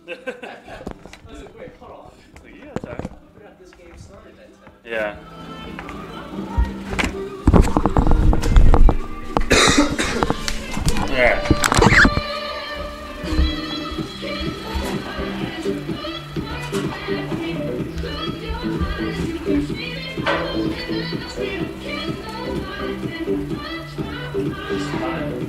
I was like, wait, hold on. Like, you got time. I forgot this game started at 10. Yeah. Alright.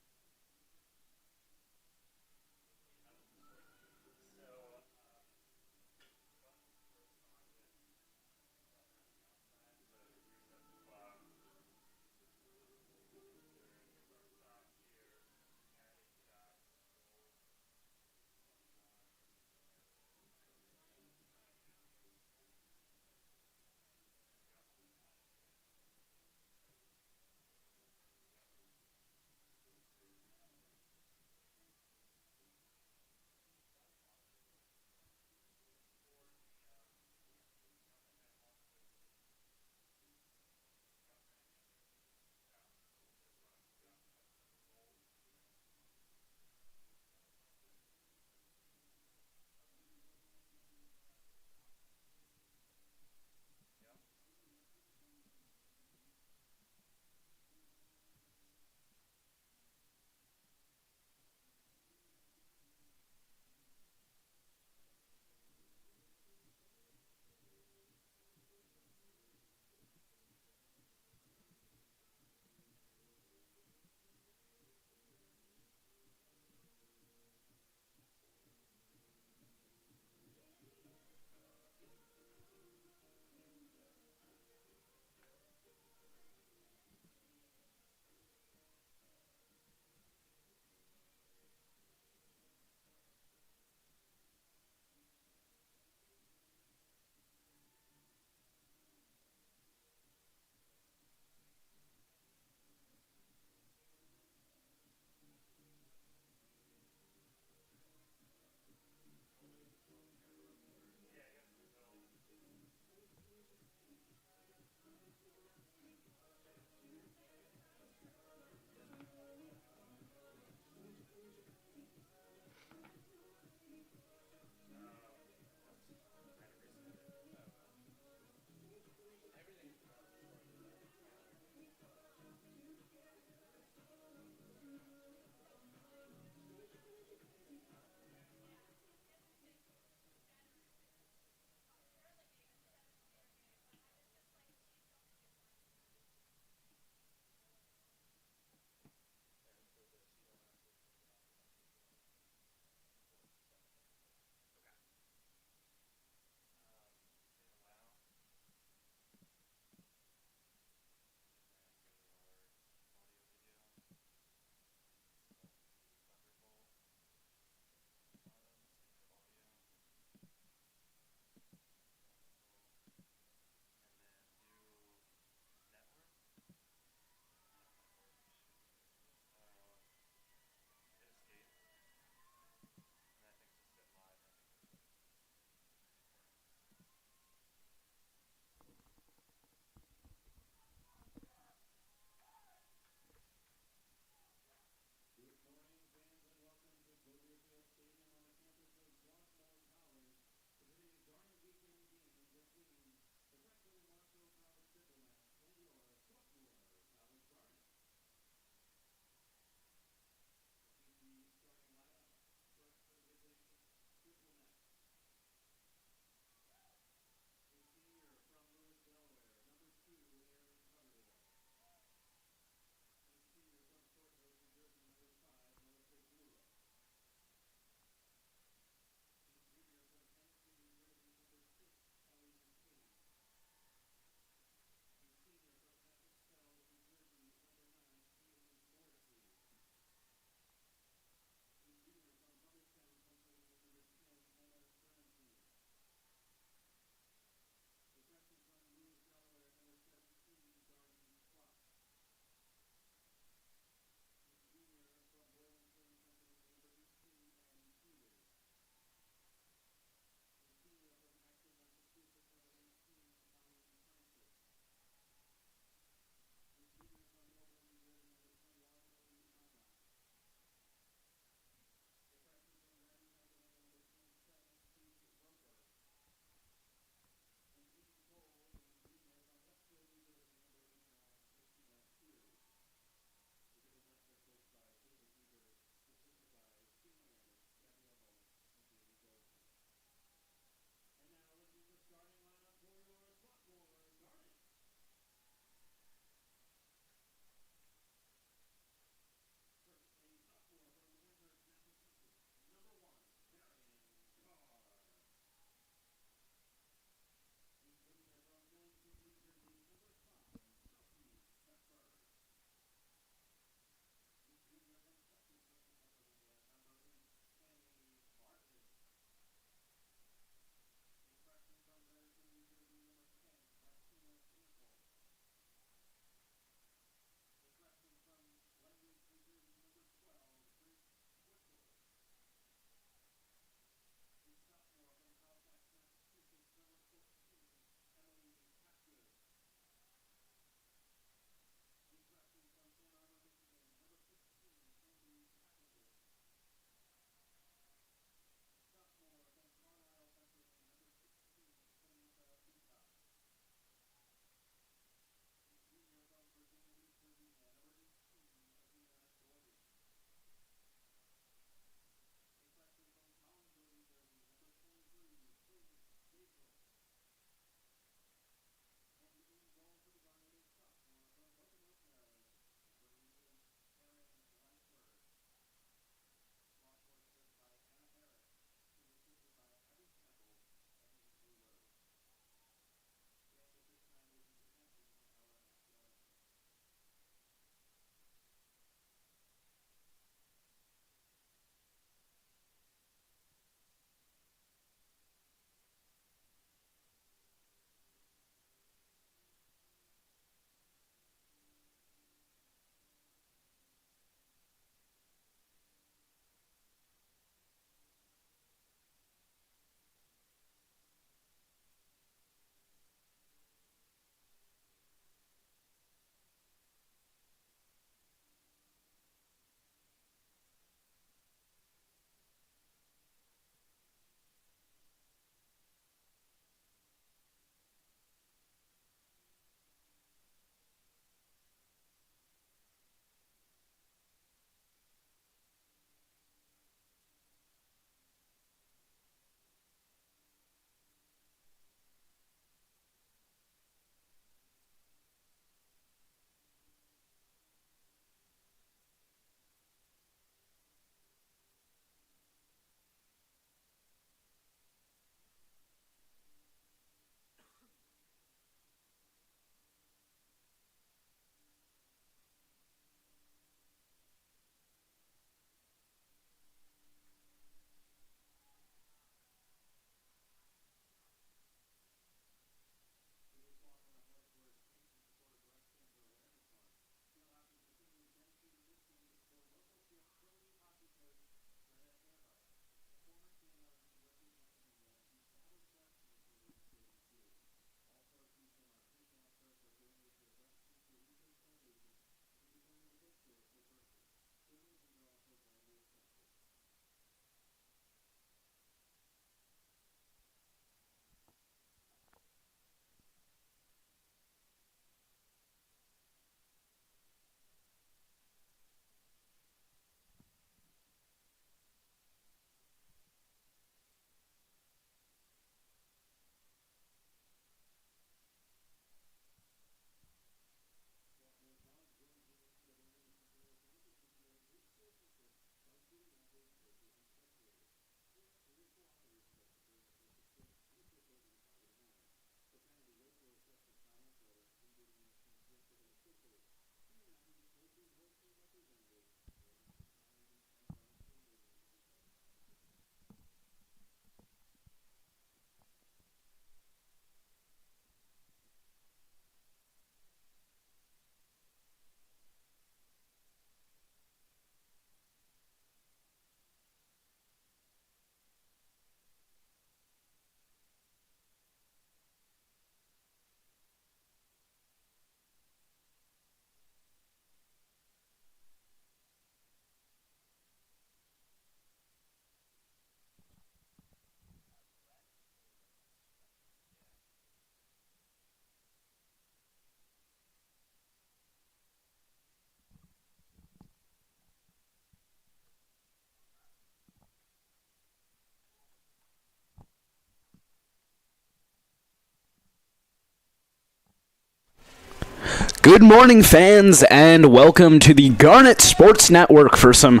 Good morning, fans, and welcome to the Garnet Sports Network for some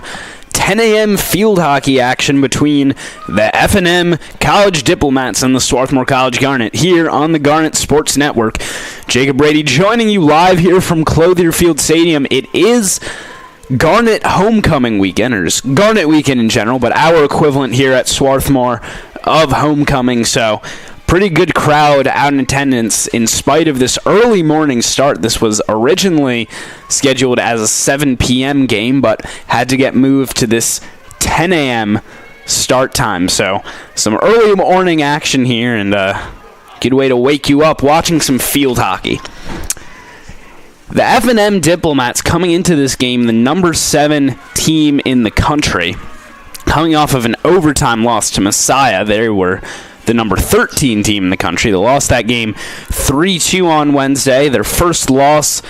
10 a.m. field hockey action between the F&M College Diplomats and the Swarthmore College Garnet here on the Garnet Sports Network. Jacob Brady joining you live here from Clothier Field Stadium. It is Garnet homecoming weekend, or just Garnet weekend in general, but our equivalent here at Swarthmore of homecoming, so pretty good crowd out in attendance in spite of this early morning start. This was originally scheduled as a 7 p.m. game, but had to get moved to this 10 a.m. start time. So some early morning action here, and a good way to wake you up watching some field hockey. The F&M Diplomats coming into this game, the number 7 team in the country, coming off of an overtime loss to Messiah. They were the number 13 team in the country. They lost that game 3-2 on Wednesday, their first loss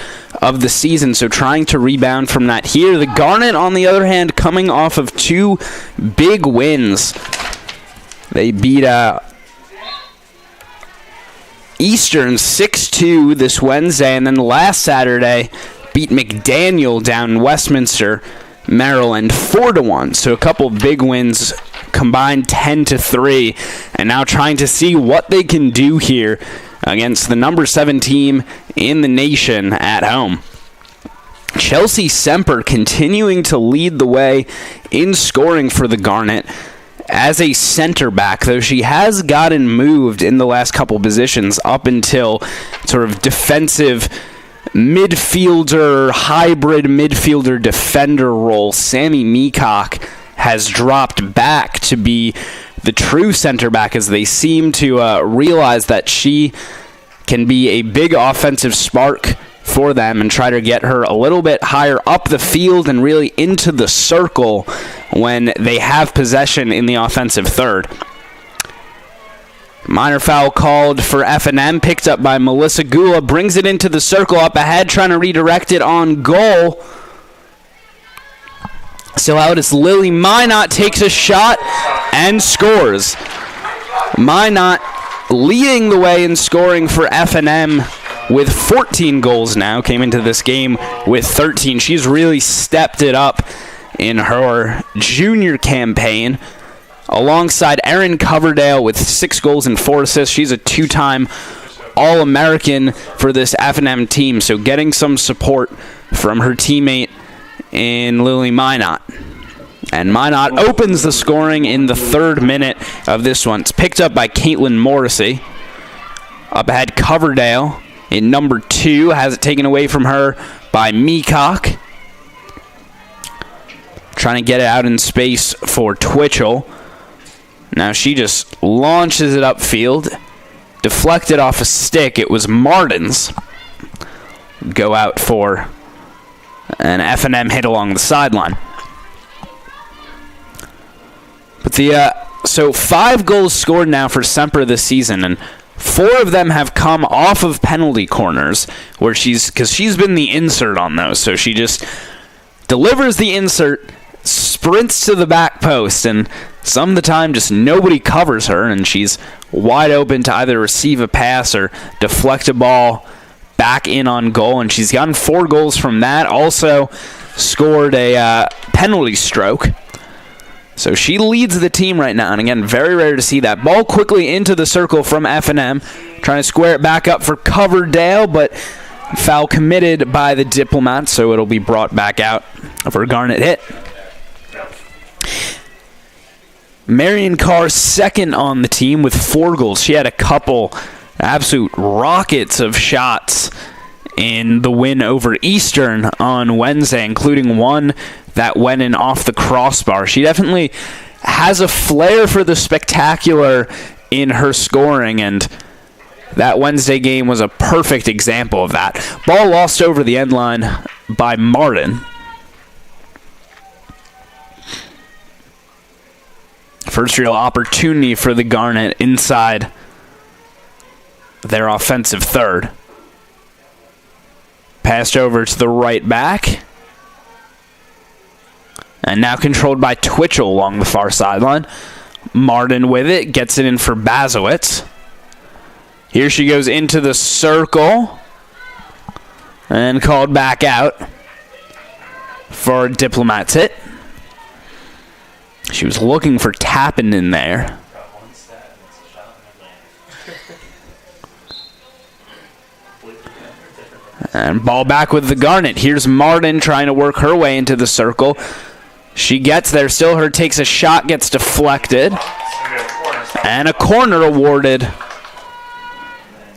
of the season, so trying to rebound from that here. The Garnet, on the other hand, coming off of 2 big wins. They beat Eastern 6-2 this Wednesday, and then last Saturday beat McDaniel down in Westminster, Maryland 4-1. So a couple big wins combined, 10-3, and now trying to see what they can do here against the number 7 team in the nation at home. Chelsea Semper continuing to lead the way in scoring for the Garnet as a center back, though she has gotten moved in the last couple positions up until sort of defensive midfielder, hybrid midfielder defender role. Sammy Meacock has dropped back to be the true center back as they seem to realize that she can be a big offensive spark for them and try to get her a little bit higher up the field and really into the circle when they have possession in the offensive third. Minor foul called for F&M, picked up by Melissa Gula, brings it into the circle up ahead, trying to redirect it on goal. Still out as Lily Minot takes a shot and scores. Minot leading the way in scoring for F&M with 14 goals now. Came into this game with 13. She's really stepped it up in her junior campaign, alongside Erin Coverdale with 6 goals and 4 assists. She's a 2-time All-American for this F&M team, so getting some support from her teammate in Lily Minot. And Minot opens the scoring in the 3rd minute of this one. It's picked up by Caitlin Morrissey. Up ahead, Coverdale in number 2 has it taken away from her by Meacock. Trying to get it out in space for Twitchell. Now she just launches it upfield. Deflected off a stick. It was Martin's. Go out for an F&M hit along the sideline. But so 5 goals scored now for Semper this season, and 4 of them have come off of penalty corners, where because she's been the insert on those. So she just delivers the insert, sprints to the back post, and some of the time just nobody covers her, and she's wide open to either receive a pass or deflect a ball back in on goal, and she's gotten 4 goals from that. Also scored a penalty stroke. So she leads the team right now, and again, very rare to see that. Ball quickly into the circle from F&M, trying to square it back up for Coverdale, but foul committed by the Diplomats, so it'll be brought back out for a Garnet hit. Marion Carr second on the team with 4 goals. She had a couple absolute rockets of shots in the win over Eastern on Wednesday, including one that went in off the crossbar. She definitely has a flair for the spectacular in her scoring, and that Wednesday game was a perfect example of that. Ball lost over the end line by Martin. First real opportunity for the Garnet inside their offensive third. Passed over to the right back. And now controlled by Twitchell along the far sideline. Martin with it, gets it in for Bazowitz. Here she goes into the circle. And called back out for Diplomat's hit. She was looking for tapping in there. And ball back with the Garnet. Here's Martin trying to work her way into the circle. She gets there. Still her takes a shot, gets deflected. And a corner awarded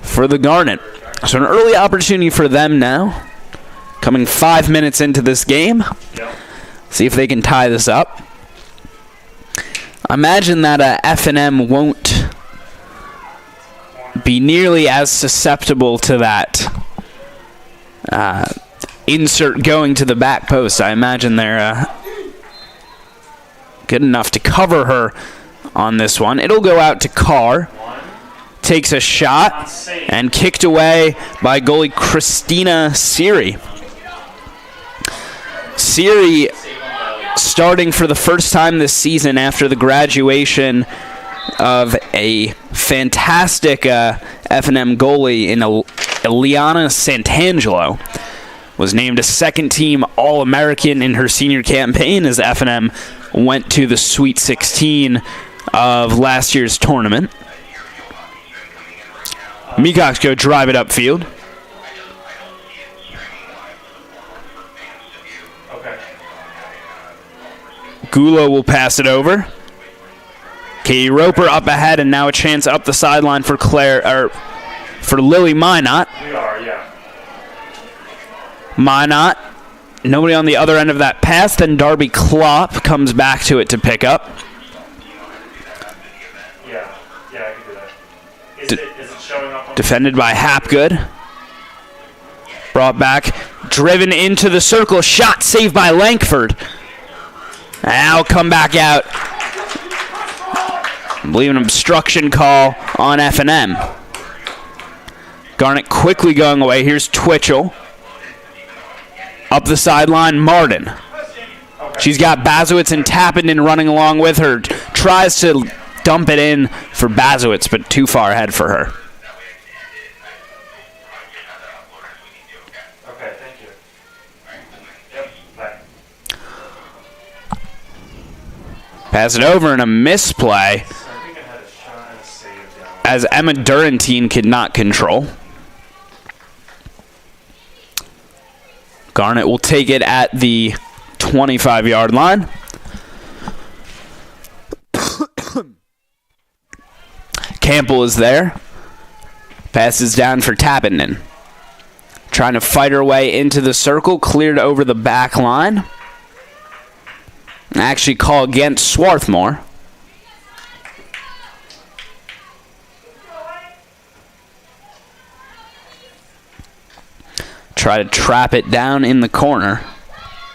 for the Garnet. So an early opportunity for them now. Coming 5 minutes into this game. See if they can tie this up. I imagine that F&M won't be nearly as susceptible to that insert going to the back post. I imagine they're good enough to cover her on this one. It'll go out to Carr. Takes a shot and kicked away by goalie Christina Siri. Siri starting for the first time this season after the graduation of a fantastic F&M goalie in Eliana Santangelo. Was named a second-team All-American in her senior campaign as F&M went to the Sweet 16 of last year's tournament. Meacox go drive it upfield. Gulo will pass it over. Katie Roper up ahead, and now a chance up the sideline for Lily Minot. We are, yeah. Minot, nobody on the other end of that pass. Then Darby Klopp comes back to it to pick up. Yeah, I can do that. Is it showing up on Defended by Hapgood. Brought back, driven into the circle. Shot saved by Lankford. Now come back out. I believe an obstruction call on F&M. Garnet quickly going away. Here's Twitchell. Up the sideline, Martin. She's got Bazowitz and Tappenden running along with her. Tries to dump it in for Bazowitz, but too far ahead for her. Okay, thank you. Yep, bye. Pass it over in a misplay as Emma Durantine could not control. Garnet will take it at the 25-yard line. Campbell is there. Passes down for Tappenden. Trying to fight her way into the circle. Cleared over the back line. Actually call against Swarthmore. Try to trap it down in the corner.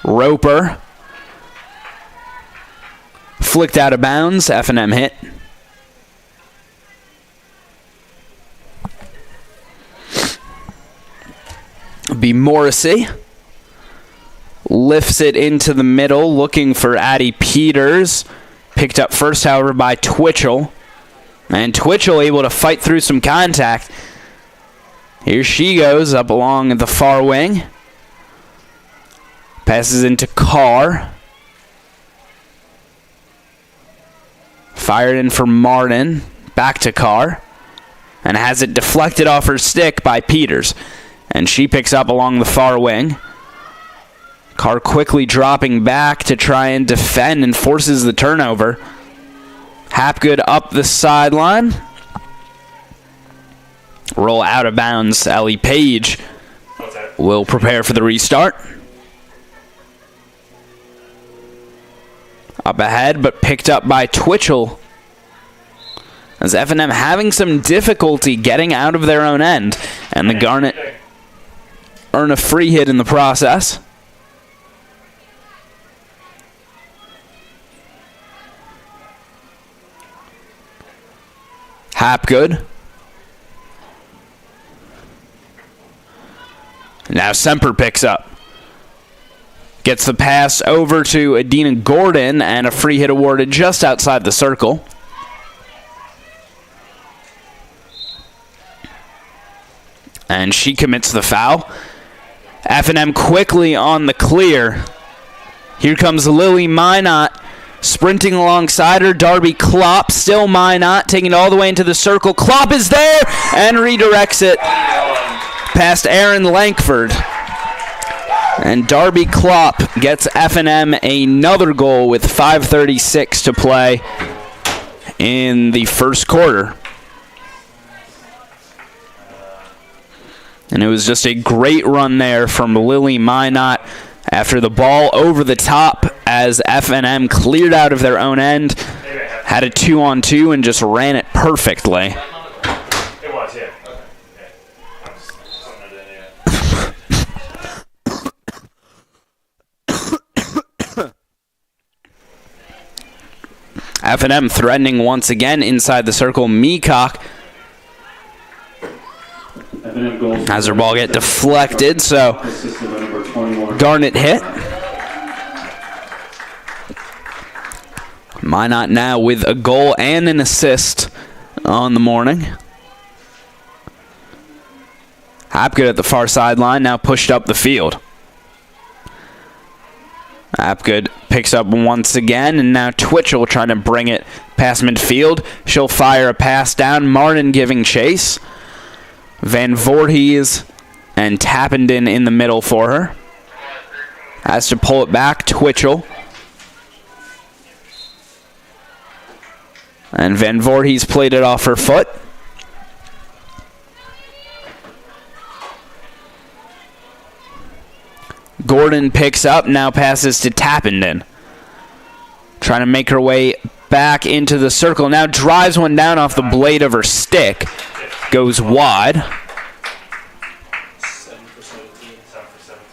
Roper. Flicked out of bounds. F&M hit. Be Morrissey. Lifts it into the middle, looking for Addie Peters. Picked up first, however, by Twitchell. And Twitchell able to fight through some contact. Here she goes, up along the far wing. Passes into Carr. Fired in for Martin. Back to Carr. And has it deflected off her stick by Peters. And she picks up along the far wing. Carr quickly dropping back to try and defend and forces the turnover. Hapgood up the sideline. Roll out of bounds. Ellie Page will prepare for the restart. Up ahead, but picked up by Twitchell. As F&M having some difficulty getting out of their own end. And the Garnet earn a free hit in the process. Hapgood. Now Semper picks up. Gets the pass over to Adina Gordon, and a free hit awarded just outside the circle. And she commits the foul. F&M quickly on the clear. Here comes Lily Minot sprinting alongside her. Darby Klopp, still Minot, taking it all the way into the circle. Klopp is there and redirects it past Aaron Lankford. And Darby Klopp gets F&M another goal with 5:36 to play in the first quarter. And it was just a great run there from Lily Minot after the ball over the top as F&M cleared out of their own end, had a 2-on-2 and just ran it perfectly. It was, yeah. I was putting it in, yeah. F&M threatening once again inside the circle. Meacock has her ball get deflected, so Garnet hit. Minot now with a goal and an assist on the morning. Hapgood at the far sideline, now pushed up the field. Hapgood picks up once again, and now Twitchell trying to bring it past midfield. She'll fire a pass down. Martin giving chase. Van Voorhees and Tappenden in the middle for her. Has to pull it back. Twitchell. And Van Voorhees played it off her foot. Gordon picks up, now passes to Tappenden. Trying to make her way back into the circle. Now drives one down off the blade of her stick. Goes wide. 7 for 17. 7 for 17.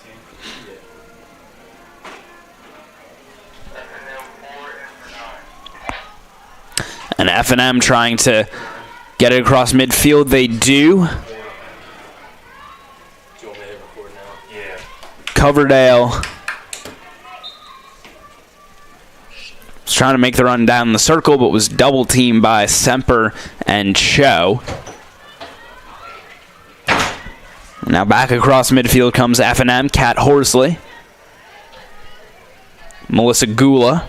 And F&M trying to get it across midfield. They do. Do you want me to hit record now? Yeah. Coverdale was trying to make the run down the circle, but was double teamed by Semper and Cho. Now back across midfield comes F&M. Kat Horsley. Melissa Gula.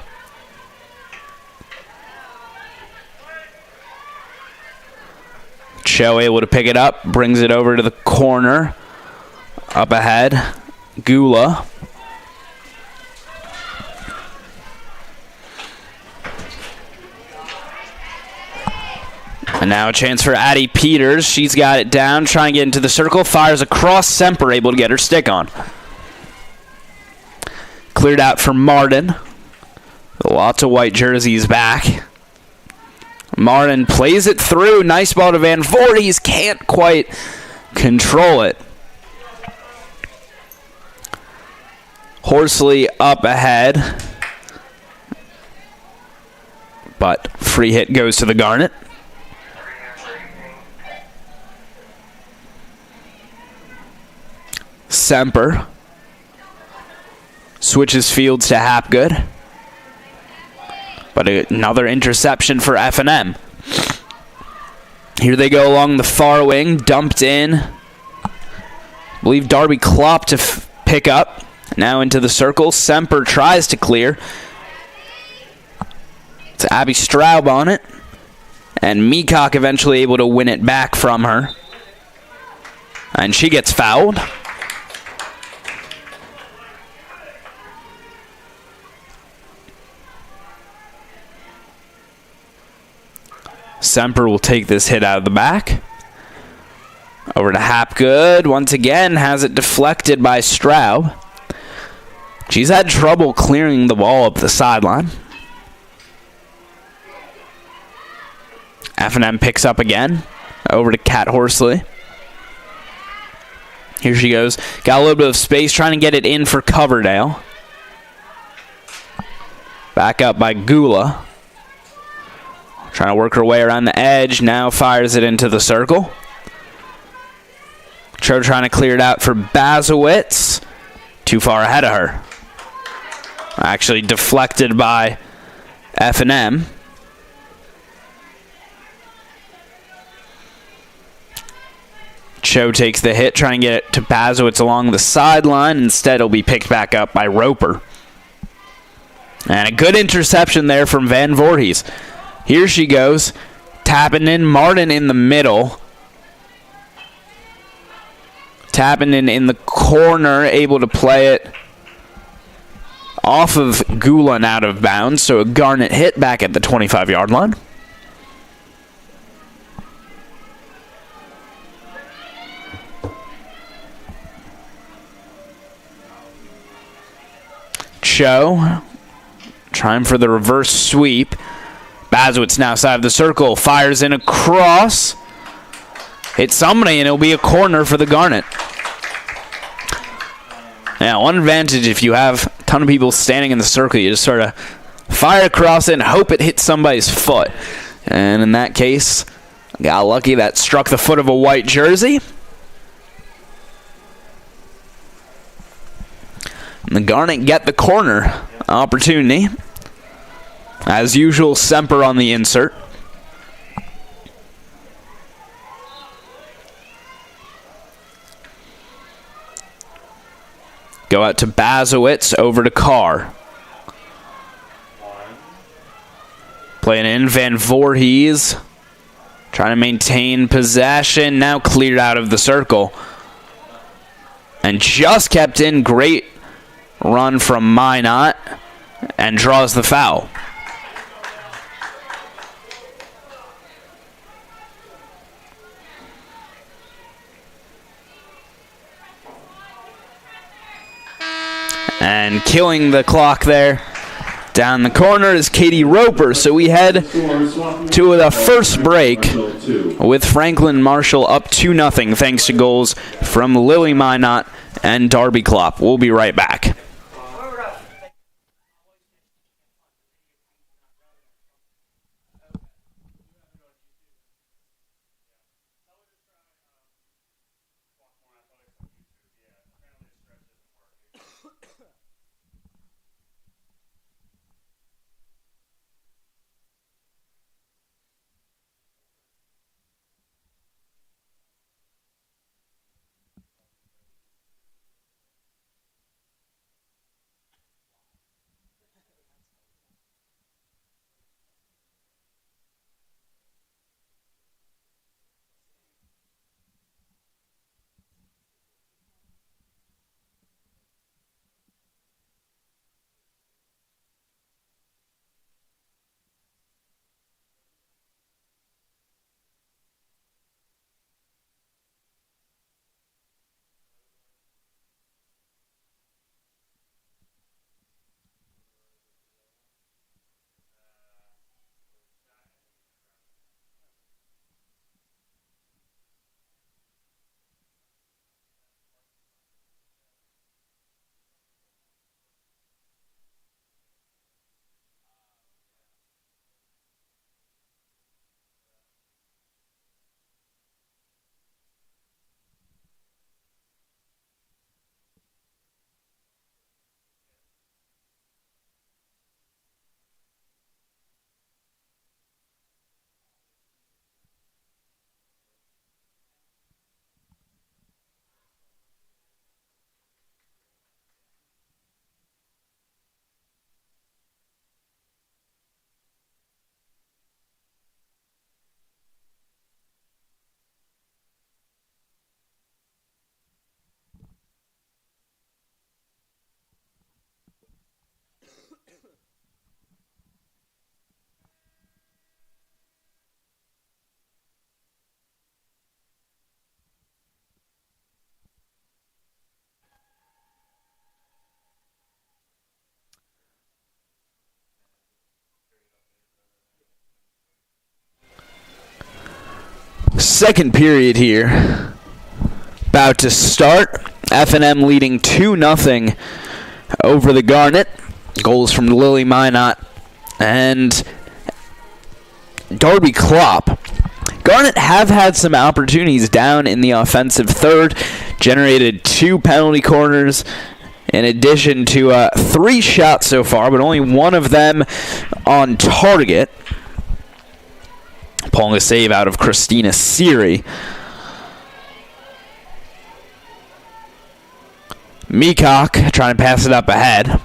Cho able to pick it up, brings it over to the corner. Up ahead, Gula. And now a chance for Addie Peters. She's got it down, trying to get into the circle. Fires across. Semper able to get her stick on. Cleared out for Martin. Lots of white jerseys back. Martin plays it through. Nice ball to Van Voorhees. Can't quite control it. Horsley up ahead. But free hit goes to the Garnet. Semper switches fields to Hapgood. But another interception for F&M. Here they go along the far wing. Dumped in. I believe Darby Klopp to pick up. Now into the circle. Semper tries to clear. It's Abby Straub on it. And Meacock eventually able to win it back from her. And she gets fouled. Semper will take this hit out of the back. Over to Hapgood. Once again, has it deflected by Straub. She's had trouble clearing the ball up the sideline. F&M picks up again. Over to Kat Horsley. Here she goes. Got a little bit of space, trying to get it in for Coverdale. Back up by Gula. Trying to work her way around the edge. Now fires it into the circle. Cho trying to clear it out for Bazowitz. Too far ahead of her. Actually deflected by F&M. Cho takes the hit, trying to get it to Bazowitz along the sideline. Instead, it'll be picked back up by Roper. And a good interception there from Van Voorhees. Here she goes. Tapping in. Martin in the middle. Tapping in the corner. Able to play it off of Gulen out of bounds. So a Garnet hit back at the 25-yard line. Cho trying for the reverse sweep. Bazowitz now side of the circle. Fires in across. Hits somebody, and it'll be a corner for the Garnet. Now, one advantage if you have a ton of people standing in the circle, you just sort of fire across it and hope it hits somebody's foot. And in that case, got lucky that struck the foot of a white jersey. And the Garnet get the corner opportunity. As usual, Semper on the insert. Go out to Bazowitz, over to Carr. Playing in Van Voorhees. Trying to maintain possession. Now cleared out of the circle. And just kept in. Great run from Minot. And draws the foul. And killing the clock there. Down the corner is Katie Roper. So we head to the first break with Franklin Marshall up 2-0 thanks to goals from Lily Minot and Darby Klopp. We'll be right back. Second period here. About to start. F&M leading 2-0 over the Garnet. Goals from Lily Minot and Darby Klopp. Garnet have had some opportunities down in the offensive third. Generated 2 penalty corners in addition to 3 shots so far, but only one of them on target. Pulling a save out of Christina Siri. Meacock trying to pass it up ahead.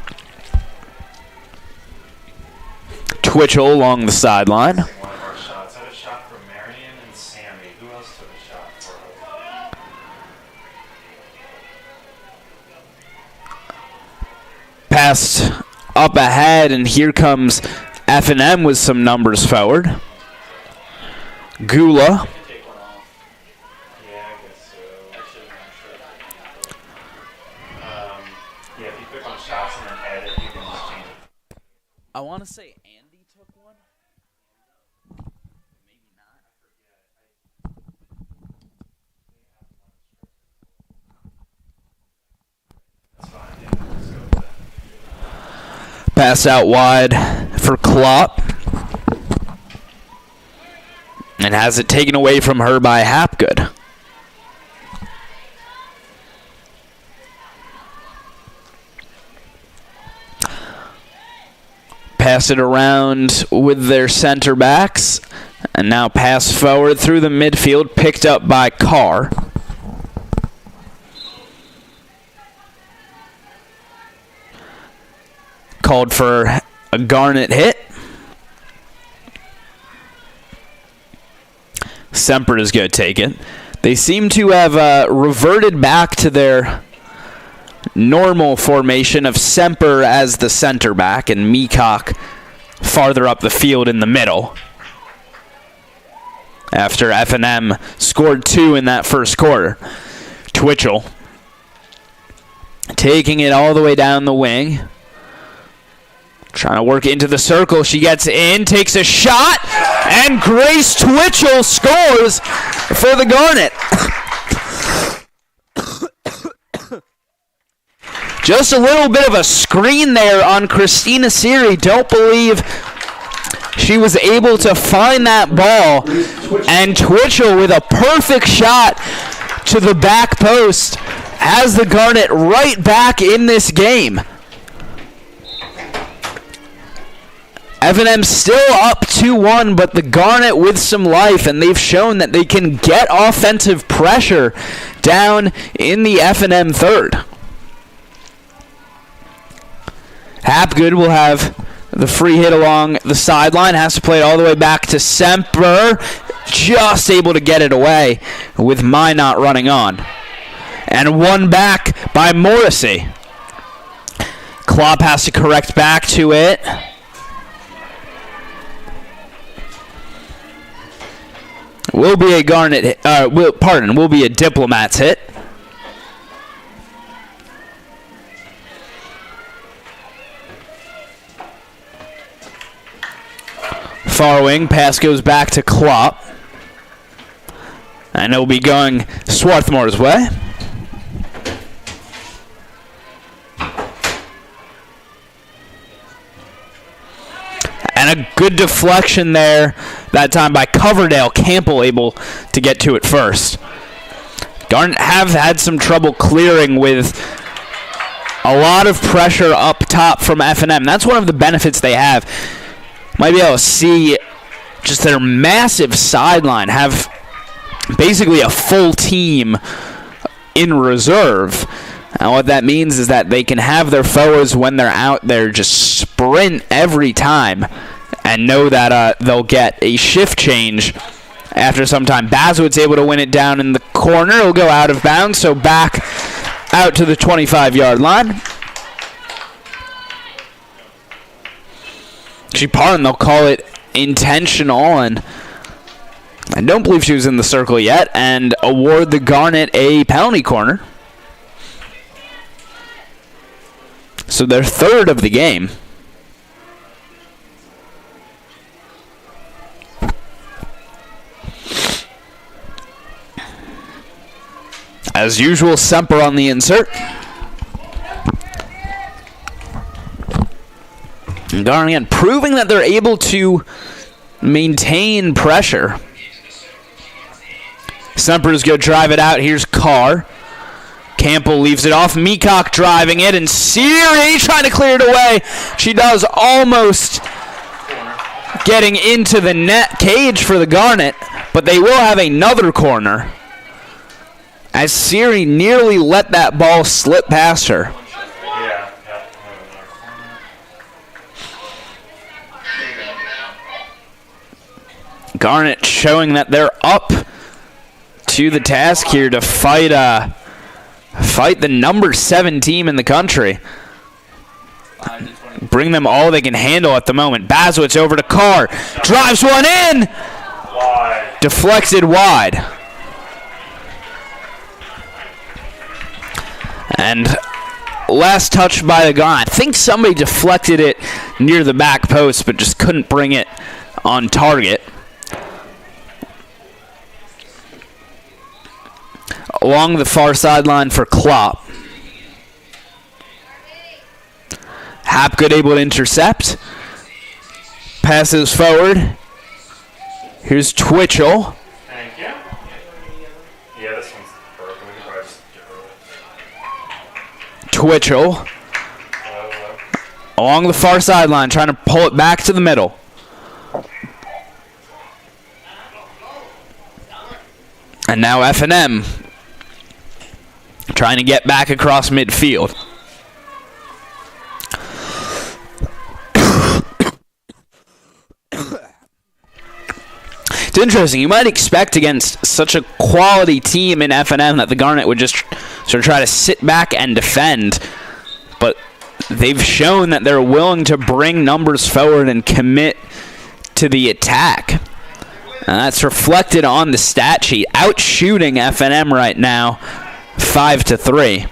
Twitchell along the sideline. One of our shots. I had a shot from Marion and Sammy. Who else took a shot for us? Passed up ahead, and here comes F&M with some numbers forward. Gula. Take one off. Yeah, I guess so. I should have been sure. Yeah, if you click on shots and then edit, you can just change it. I want to say Andy took one. Maybe not. That's fine. Yeah, let's go with that. Pass out wide for Klopp. And has it taken away from her by Hapgood. Pass it around with their center backs. And now pass forward through the midfield, picked up by Carr. Called for a Garnet hit. Semper is going to take it. They seem to have reverted back to their normal formation of Semper as the center back and Meacock farther up the field in the middle. After F&M scored 2 in that first quarter. Twitchell taking it all the way down the wing. Trying to work into the circle. She gets in, takes a shot, and Grace Twitchell scores for the Garnet. Just a little bit of a screen there on Christina Siri. Don't believe she was able to find that ball. And Twitchell with a perfect shot to the back post has the Garnet right back in this game. F&M still up 2-1, but the Garnet with some life, and they've shown that they can get offensive pressure down in the F&M third. Hapgood will have the free hit along the sideline, has to play it all the way back to Semper, just able to get it away with Minot running on. And one back by Morrissey. Klopp has to correct back to it. Will be a Garnet hit, will be a Diplomats hit. Far wing, pass goes back to Klopp. And it'll be going Swarthmore's way. And a good deflection there, that time by Coverdale. Campbell able to get to it first. Garnet have had some trouble clearing with a lot of pressure up top from F&M. That's one of the benefits they have. Might be able to see just their massive sideline, have basically a full team in reserve. And what that means is that they can have their forwards, when they're out there, just sprint every time and know that they'll get a shift change after some time. Bazwood's able to win it down in the corner. It'll go out of bounds, so back out to the 25-yard line. Pardon, they'll call it intentional, and I don't believe she was in the circle yet, and award the Garnet a penalty corner. So they're third of the game. As usual, Semper on the insert. And Garnet again proving that they're able to maintain pressure. Semper's going to drive it out. Here's Carr. Campbell leaves it off. Meacock driving it, and Siri trying to clear it away. She does, almost getting into the net cage for the Garnet, but they will have another corner as Siri nearly let that ball slip past her. Yeah. Garnet showing that they're up to the task here to fight the number 7 team in the country. Bring them all they can handle at the moment. Baswitz over to Carr. Drives one in. Wide. Deflected wide. And last touch by the Garnet. I think somebody deflected it near the back post, but just couldn't bring it on target. Along the far sideline for Klopp. Hapgood able to intercept. Passes forward. Here's Twitchell. Thank you. Yeah, this one's broken. We can probably just get rid of it. Twitchell. Low. Along the far sideline, trying to pull it back to the middle. And now F&M trying to get back across midfield. It's interesting. You might expect against such a quality team in F&M that the Garnet would just sort of try to sit back and defend. But they've shown that they're willing to bring numbers forward and commit to the attack. And that's reflected on the stat sheet. Outshooting F&M right now, 5-3.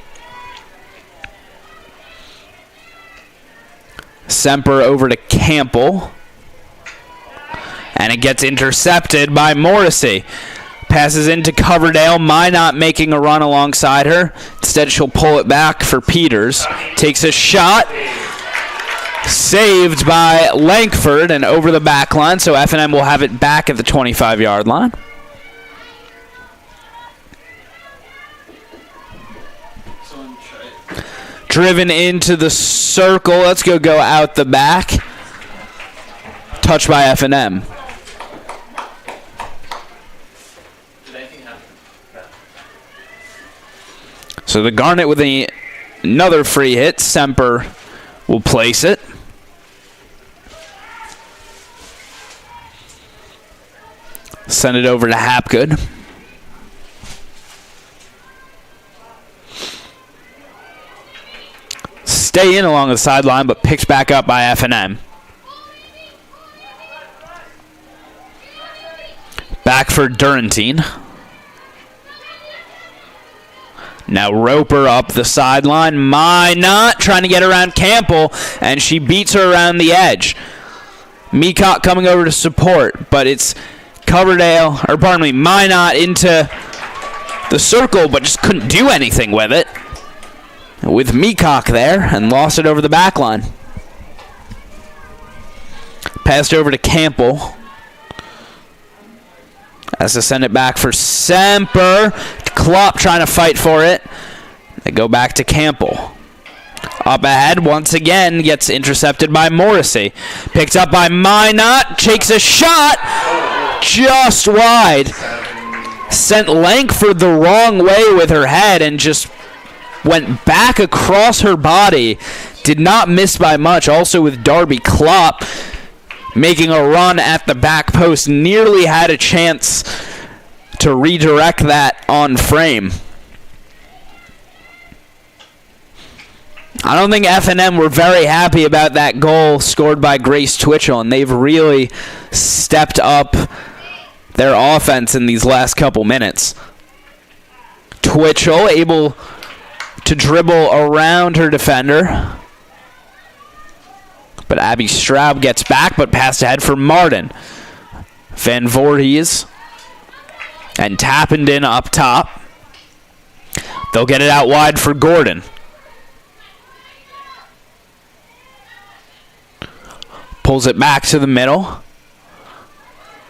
Semper over to Campbell. And it gets intercepted by Morrissey. Passes into Coverdale. Minot making a run alongside her. Instead, she'll pull it back for Peters. Takes a shot. Saved by Lankford and over the back line. So F&M will have it back at the 25-yard line. Driven into the circle. Let's go out the back. Touched by F&M. So the Garnet with another free hit. Semper will place it. Send it over to Hapgood. Stay in along the sideline, but picked back up by F&M. Back for Durantine. Now Roper up the sideline. Minot trying to get around Campbell, and she beats her around the edge. Meacock coming over to support, but it's Minot into the circle, but just couldn't do anything with it. With Meacock there, and lost it over the back line. Passed over to Campbell. Has to send it back for Semper. Klopp trying to fight for it. They go back to Campbell. Up ahead once again. Gets intercepted by Morrissey. Picked up by Minot. Takes a shot. Just wide. Sent Lankford the wrong way with her head and just went back across her body. Did not miss by much. Also with Darby Klopp making a run at the back post. Nearly had a chance to redirect that on frame. I don't think F&M were very happy about that goal scored by Grace Twitchell, and they've really stepped up their offense in these last couple minutes. Twitchell able to dribble around her defender. But Abby Straub gets back, but passed ahead for Martin. Van Voorhees and Tappenden up top. They'll get it out wide for Gordon. Pulls it back to the middle.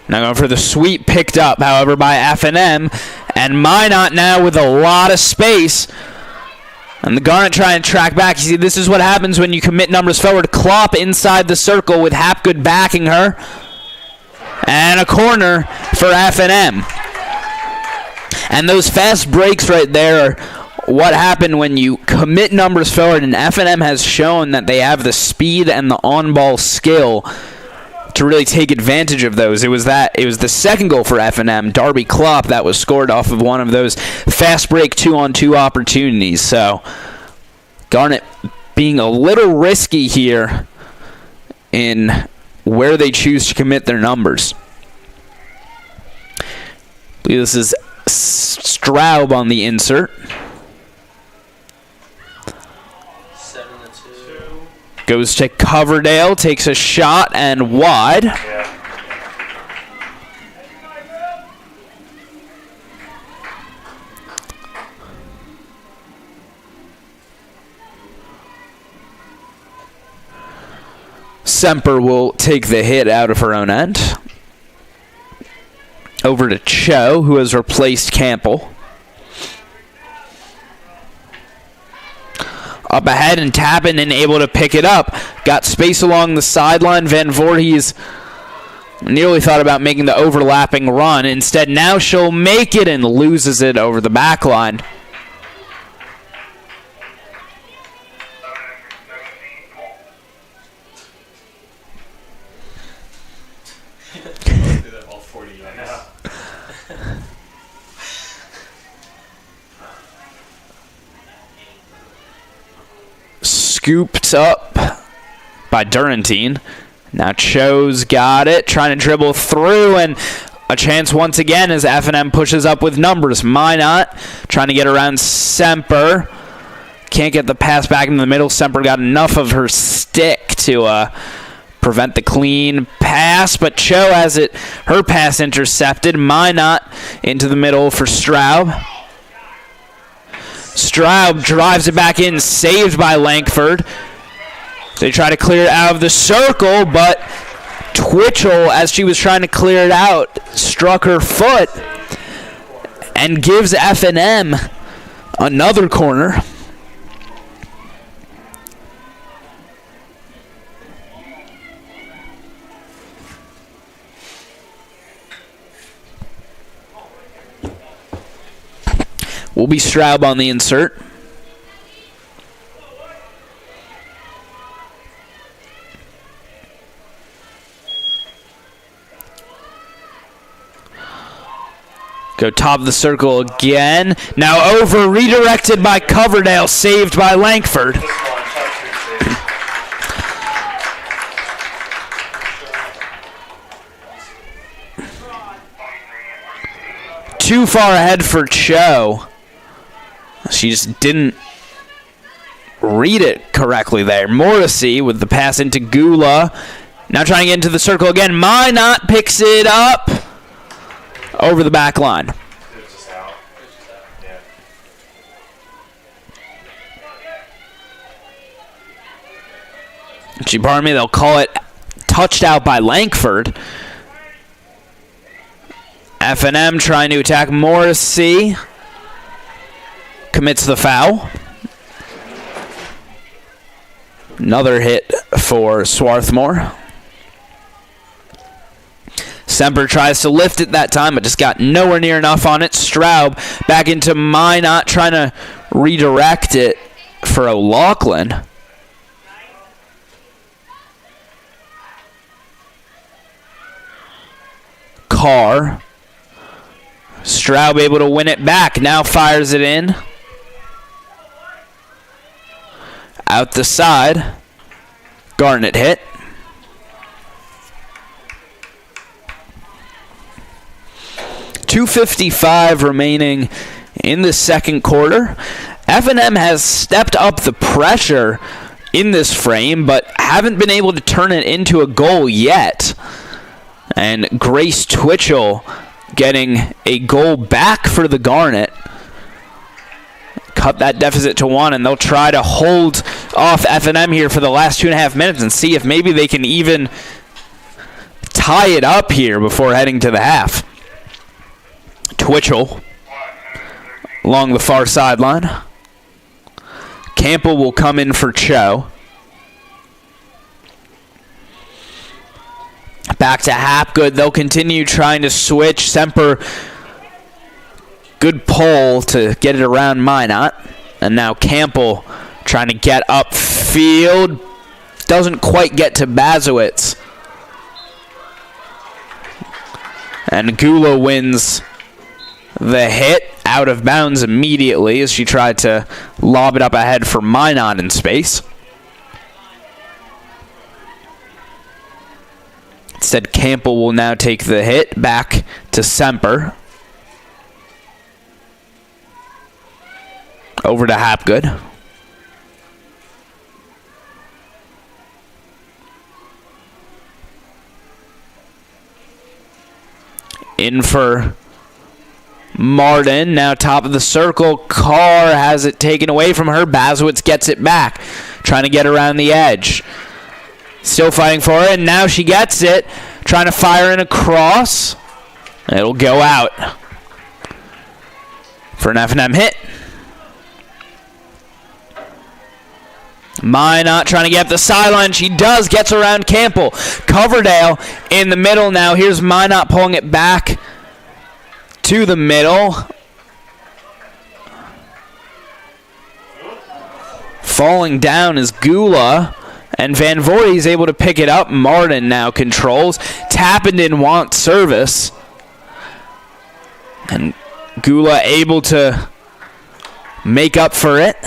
Now going for the sweep, picked up, however, by F&M. And Minot now with a lot of space. And the Garnet trying to track back. You see, this is what happens when you commit numbers forward. Klopp inside the circle with Hapgood backing her. And a corner for F&M. And those fast breaks right there are what happened when you commit numbers forward, and F&M has shown that they have the speed and the on-ball skill to really take advantage of those. It was the second goal for F&M, Darby Klopp, that was scored off of one of those fast break 2-on-2 opportunities. So Garnet being a little risky here in where they choose to commit their numbers. I believe this is Straub on the insert. 7-2. Goes to Coverdale, takes a shot and wide. Yeah. Semper will take the hit out of her own end. Over to Cho, who has replaced Campbell. Up ahead and Tappan and able to pick it up. Got space along the sideline. Van Voorhees nearly thought about making the overlapping run. Instead, now she'll make it and loses it over the back line. Do that all 40 years. Scooped up by Durantine. Now Cho's got it, trying to dribble through, and a chance once again as F&M pushes up with numbers. Minot trying to get around Semper. Can't get the pass back in the middle. Semper got enough of her stick to prevent the clean pass, but Cho has her pass intercepted. Minot into the middle for Straub. Straub drives it back in, saved by Lankford. They try to clear it out of the circle, but Twitchell, as she was trying to clear it out, struck her foot and gives F&M another corner. Will be Straub on the insert. Go top of the circle again. Now over, redirected by Coverdale, saved by Lankford. Too far ahead for Cho. She just didn't read it correctly there. Morrissey with the pass into Gula. Now trying to get into the circle again. Minot picks it up over the back line. It's just out. Yeah. Gee, pardon me, they'll call it touched out by Lankford. F&M trying to attack Morrissey. Commits the foul. Another hit for Swarthmore. Semper tries to lift it that time, but just got nowhere near enough on it. Straub back into Minot, trying to redirect it for O'Loughlin. Carr. Straub able to win it back. Now fires it in. Out the side. Garnet hit. .255 remaining in the second quarter. F&M has stepped up the pressure in this frame, but haven't been able to turn it into a goal yet. And Grace Twitchell getting a goal back for the Garnet. Cut that deficit to 1, and they'll try to hold off F&M here for the last 2.5 minutes and see if maybe they can even tie it up here before heading to the half. Twitchell along the far sideline. Campbell will come in for Cho. Back to Hapgood. They'll continue trying to switch. Semper Good pull to get it around Minot. And now Campbell trying to get upfield. Doesn't quite get to Bazowitz. And Gula wins the hit out of bounds immediately as she tried to lob it up ahead for Minot in space. Instead, Campbell will now take the hit back to Semper. Over to Hapgood. In for Martin, now top of the circle. Carr has it taken away from her. Bazowitz gets it back, trying to get around the edge. Still fighting for it, and now she gets it. Trying to fire in a cross. It'll go out for an F&M hit. Minot trying to get up the sideline. She does. Gets around Campbell. Coverdale in the middle now. Here's Minot pulling it back to the middle. Falling down is Gula. And Van Voorde is able to pick it up. Martin now controls. Tappenden wants service. And Gula able to make up for it.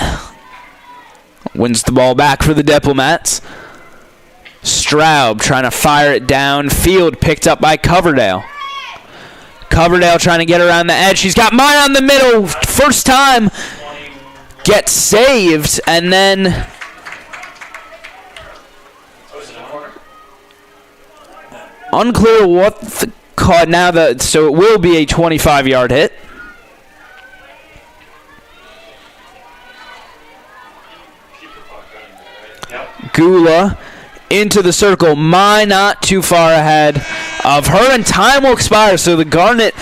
Wins the ball back for the Diplomats. Straub trying to fire it downfield. Picked up by Coverdale. Coverdale trying to get around the edge. She's got mine on the middle. First time. Gets saved. And then unclear what the call now. So it will be a 25-yard hit. Gula into the circle. Not too far ahead of her, and time will expire. So the Garnet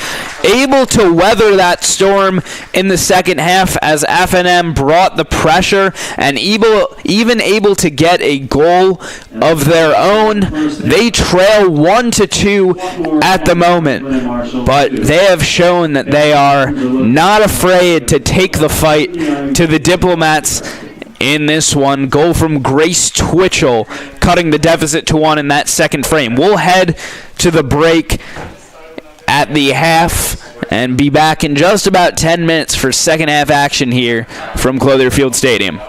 able to weather that storm in the second half as F&M brought the pressure and even able to get a goal of their own. They trail 1-2 at the moment, but they have shown that they are not afraid to take the fight to the Diplomats in this one. Goal from Grace Twitchell, cutting the deficit to 1 in that second frame. We'll head to the break at the half and be back in just about 10 minutes for second half action here from Clothier Field Stadium.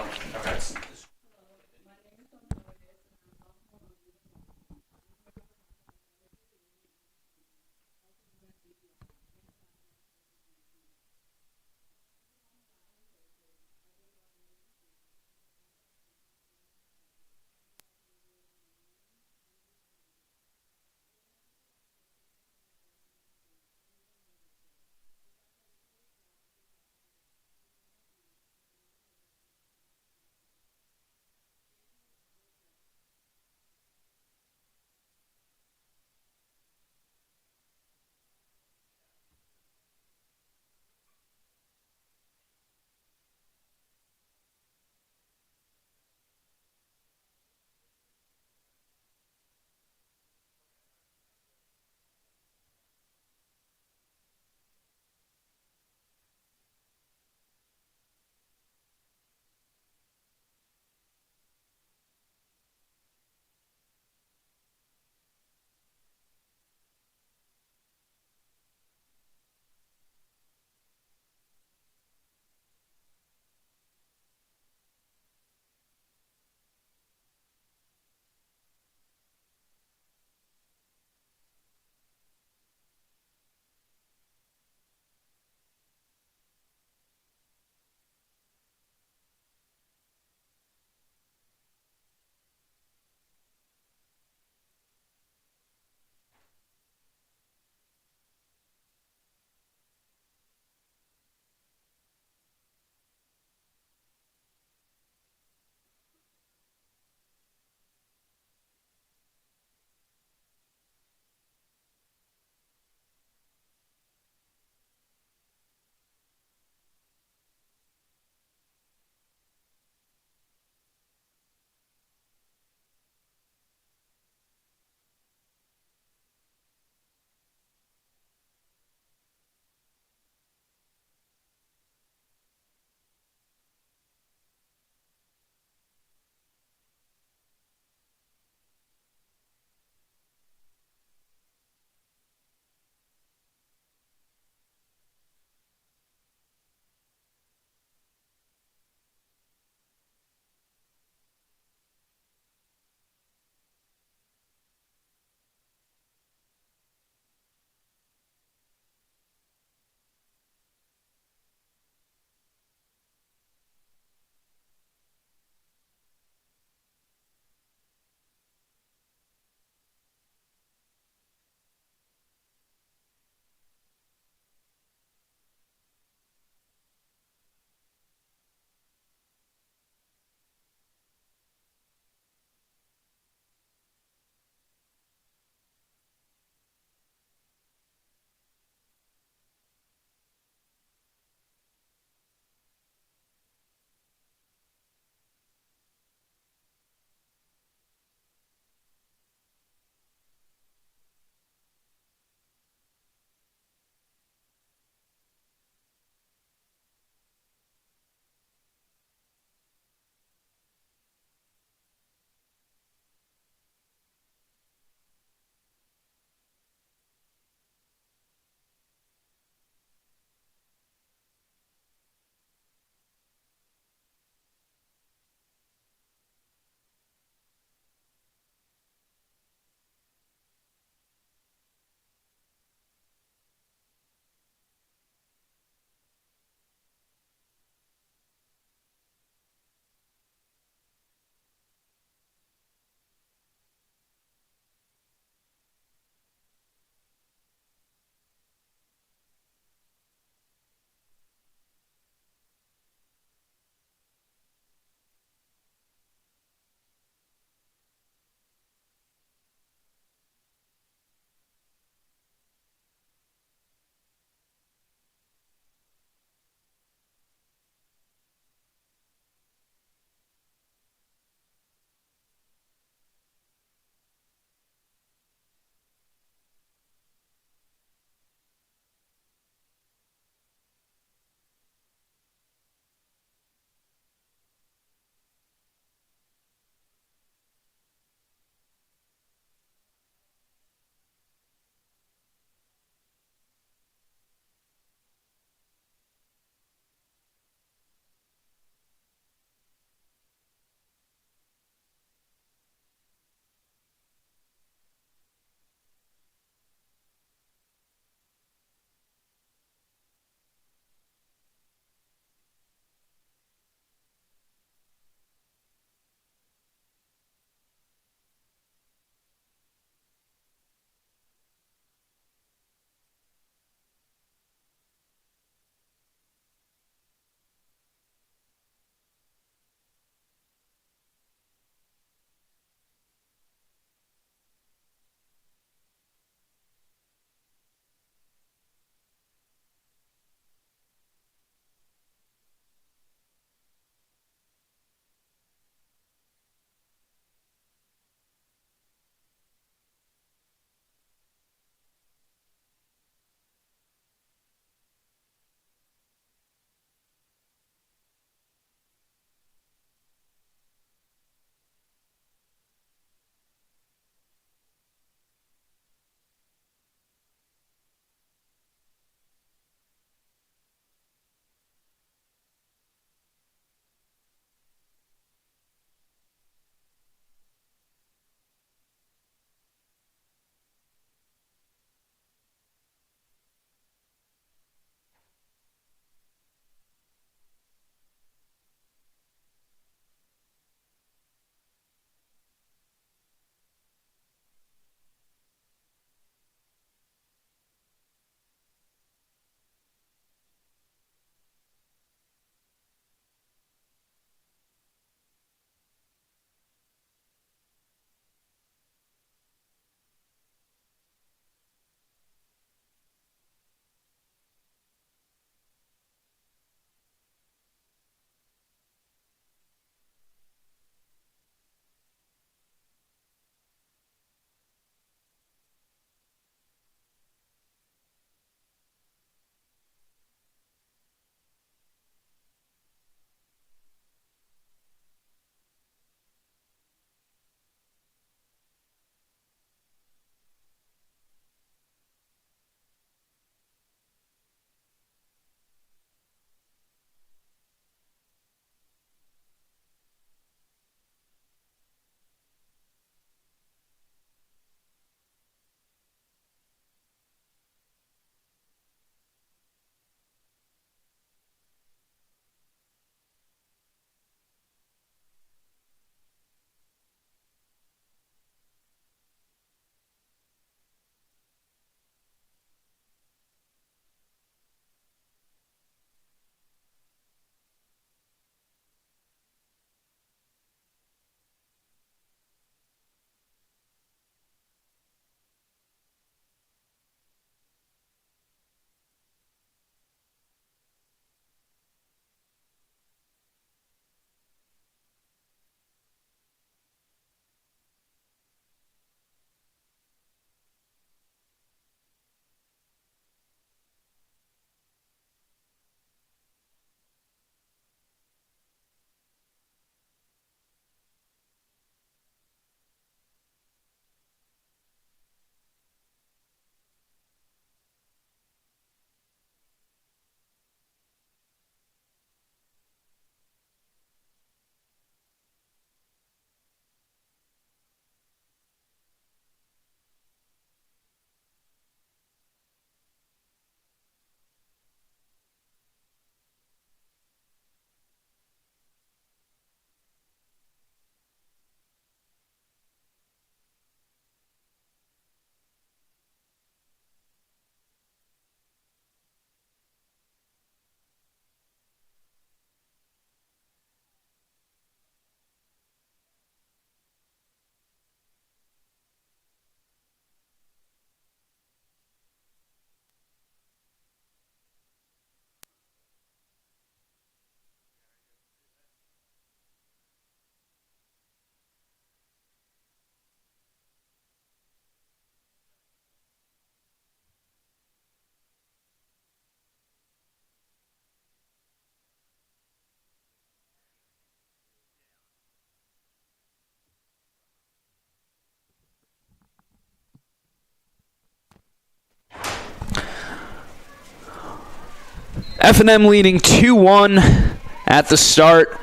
F&M leading 2-1 at the start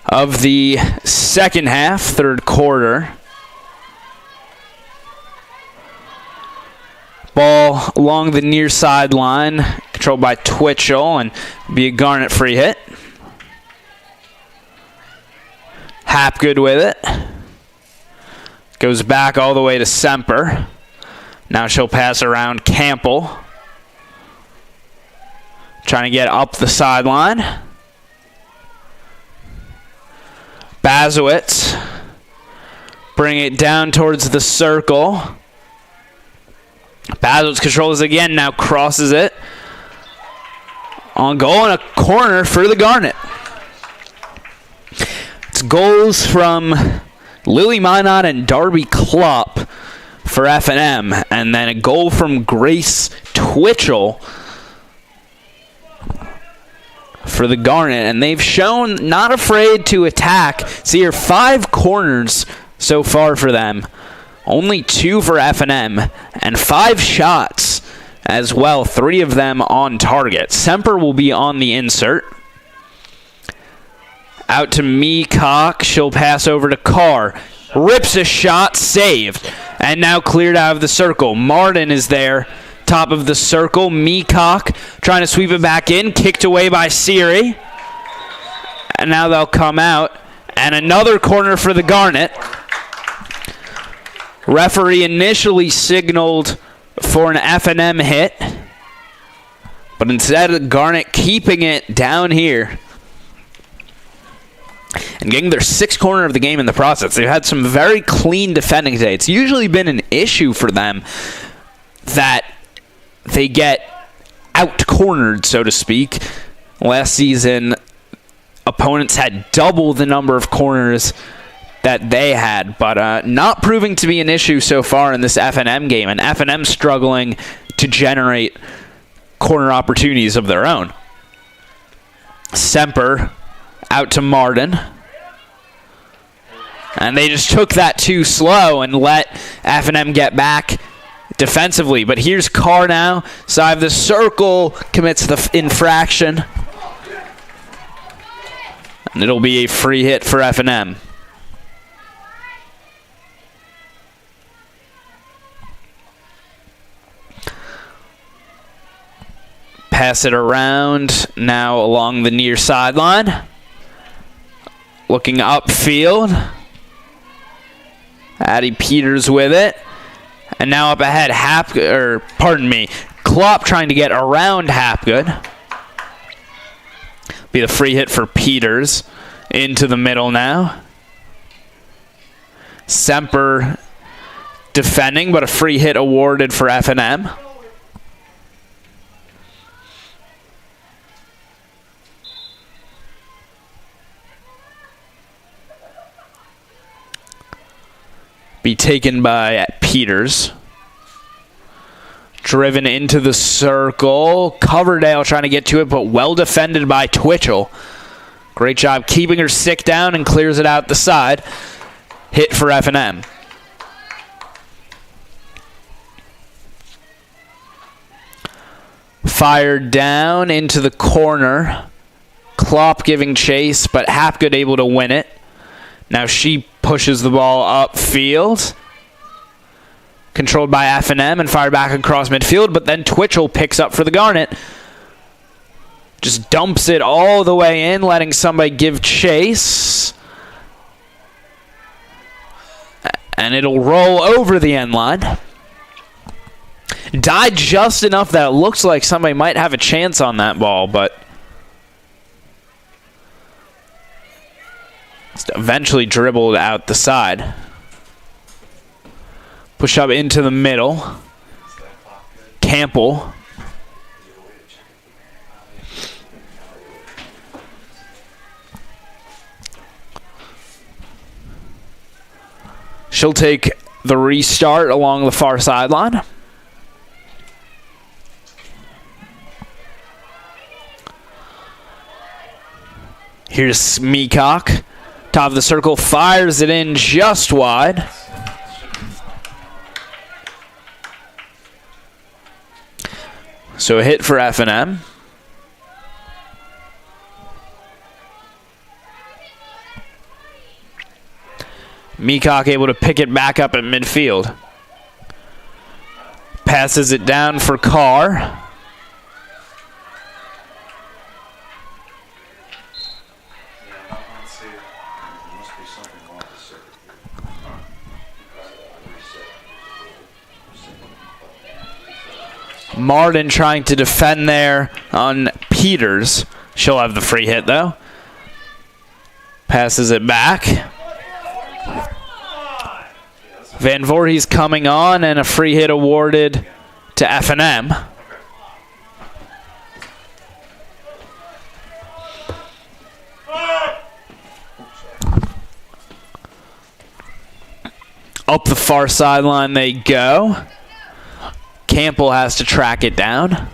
of the second half, third quarter. Ball along the near sideline, controlled by Twitchell, and be a Garnet free hit. Hapgood with it. Goes back all the way to Semper. Now she'll pass around Campbell. Trying to get up the sideline. Bazowitz. Bring it down towards the circle. Bazowitz controls again, now crosses it. On goal and a corner for the Garnet. It's goals from Lily Minot and Darby Klopp for F&M, and then a goal from Grace Twitchell for the Garnet, and they've shown not afraid to attack. See here, 5 corners so far for them. Only 2 for F&M, and 5 shots as well, 3 of them on target. Semper will be on the insert. Out to Meacock. She'll pass over to Carr. Rips a shot, saved. And now cleared out of the circle. Martin is there, top of the circle. Meacock trying to sweep it back in. Kicked away by Siri. And now they'll come out. And another corner for the Garnet. Referee initially signaled for an F&M hit. But instead of the Garnet keeping it down here and getting their 6th corner of the game in the process. They've had some very clean defending today. It's usually been an issue for them that they get out-cornered, so to speak. Last season, opponents had double the number of corners that they had, but not proving to be an issue so far in this F&M game, and F&M struggling to generate corner opportunities of their own. Semper out to Martin. And they just took that too slow and let F&M get back defensively. But here's Carr now. Side of the circle, commits the infraction. And it'll be a free hit for F&M. Pass it around now along the near sideline. Looking upfield. Addie Peters with it. And now up ahead, Klopp trying to get around Hapgood. Be the free hit for Peters. Into the middle now. Semper defending, but a free hit awarded for F&M. Be taken by Peters. Driven into the circle. Coverdale trying to get to it, but well defended by Twitchell. Great job keeping her stick down and clears it out the side. Hit for F&M. Fired down into the corner. Klopp giving chase, but Hapgood able to win it. Now she pushes the ball upfield. Controlled by F&M and fired back across midfield, but then Twitchell picks up for the Garnet. Just dumps it all the way in, letting somebody give chase. And it'll roll over the end line. Died just enough that it looks like somebody might have a chance on that ball, but eventually dribbled out the side. Push up into the middle. Campbell. She'll take the restart along the far sideline. Here's Meacock. Top of the circle, fires it in just wide. So a hit for F&M. Meacock able to pick it back up at midfield. Passes it down for Carr. Martin trying to defend there on Peters. She'll have the free hit, though. Passes it back. Van Voorhees coming on, and a free hit awarded to F&M. Up the far sideline they go. Campbell has to track it down.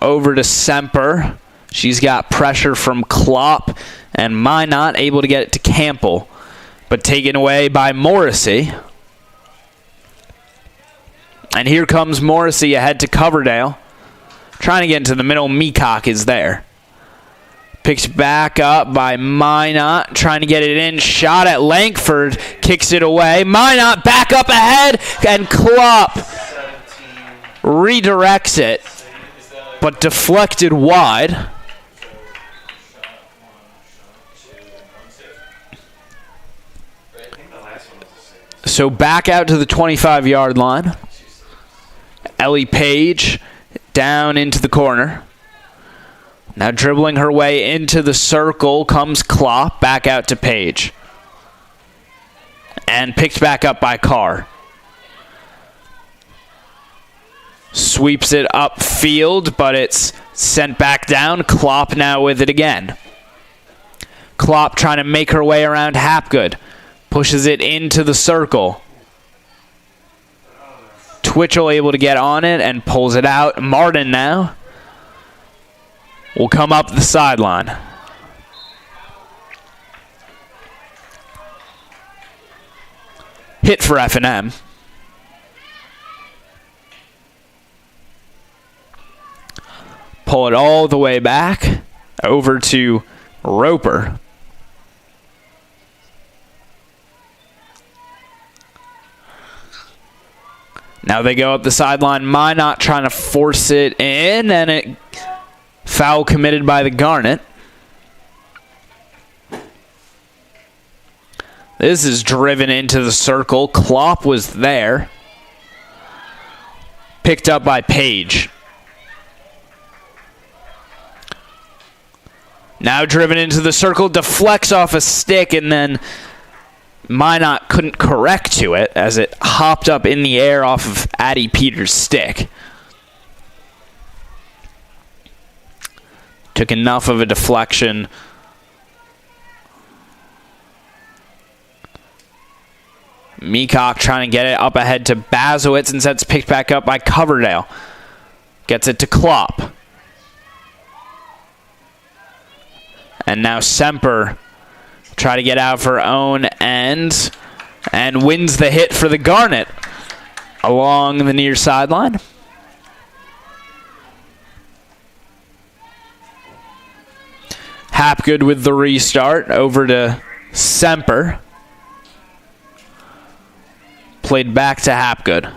Over to Semper. She's got pressure from Klopp, and Minot able to get it to Campbell, but taken away by Morrissey. And here comes Morrissey ahead to Coverdale. Trying to get into the middle. Meacock is there. Picked back up by Minot, trying to get it in. Shot at Langford, kicks it away. Minot back up ahead, and Klopp redirects it, but deflected wide. So back out to the 25-yard line. Ellie Page down into the corner. Now dribbling her way into the circle comes Klopp, back out to Page. And picked back up by Carr. Sweeps it upfield, but it's sent back down. Klopp now with it again. Klopp trying to make her way around Hapgood. Pushes it into the circle. Twitchell able to get on it and pulls it out. Martin now will come up the sideline. Hit for F&M. Pull it all the way back over to Roper. Now they go up the sideline. Minot trying to force it in, and it foul committed by the Garnet. This is driven into the circle. Klopp was there. Picked up by Page. Now driven into the circle, deflects off a stick, and then Minot couldn't correct to it as it hopped up in the air off of Addie Peters' stick. Took enough of a deflection. Meacock trying to get it up ahead to Bazowitz, and it's picked back up by Coverdale. Gets it to Klopp. And now Semper try to get out for her own end and wins the hit for the Garnet along the near sideline. Hapgood with the restart over to Semper. Played back to Hapgood.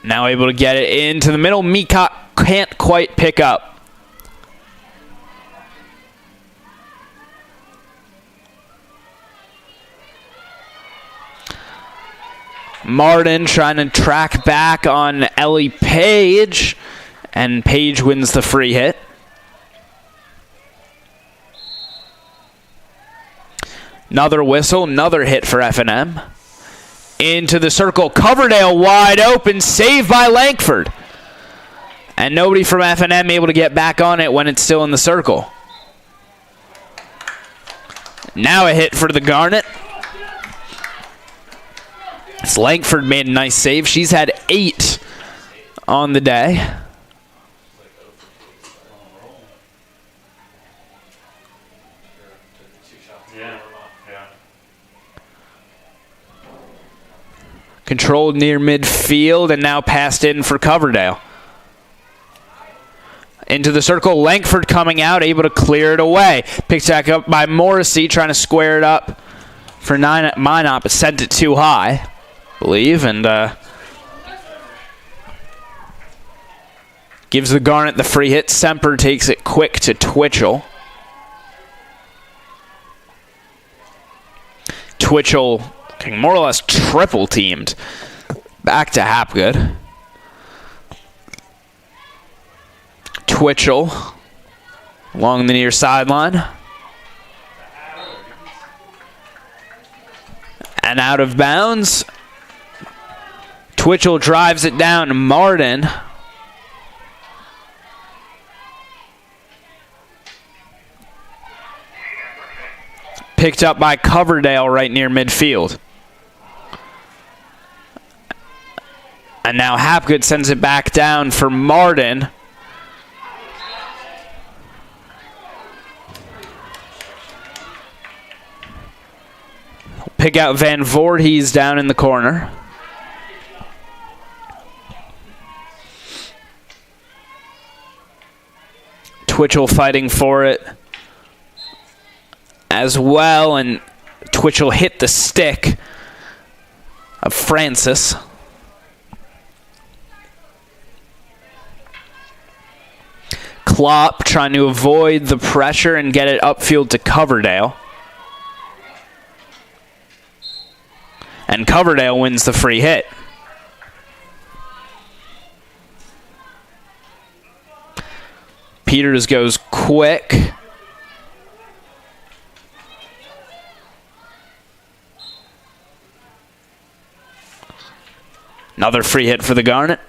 Now able to get it into the middle. Meacock can't quite pick up. Martin trying to track back on Ellie Page, and Page wins the free hit. Another whistle, another hit for F&M. Into the circle, Coverdale wide open, saved by Langford. And nobody from F&M able to get back on it when it's still in the circle. Now a hit for the Garnet. Langford made a nice save. She's had 8 on the day. Yeah. Controlled near midfield and now passed in for Coverdale. Into the circle, Langford coming out, able to clear it away. Picked back up by Morrissey, trying to square it up for Minot, but sent it too high, I believe, and gives the Garnet the free hit. Semper takes it quick to Twitchell. Twitchell getting more or less triple teamed. Back to Hapgood. Twitchell along the near sideline. And out of bounds. Twitchell drives it down. Martin. Picked up by Coverdale right near midfield. And now Hapgood sends it back down for Martin. Pick out Van Voorhees down in the corner. Twitchell fighting for it as well, and Twitchell hit the stick of Francis. Klopp trying to avoid the pressure and get it upfield to Coverdale. And Coverdale wins the free hit. Peters goes quick. Another free hit for the Garnet.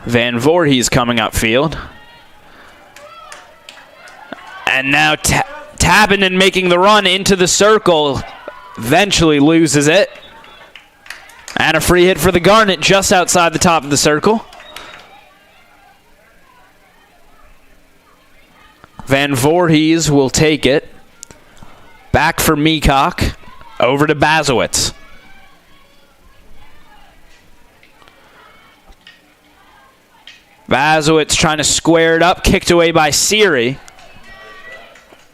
Van Voorhees coming upfield. And now Tappenden making the run into the circle. Eventually loses it. And a free hit for the Garnet just outside the top of the circle. Van Voorhees will take it. Back for Meacock. Over to Bazowitz. Bazowitz trying to square it up. Kicked away by Siri.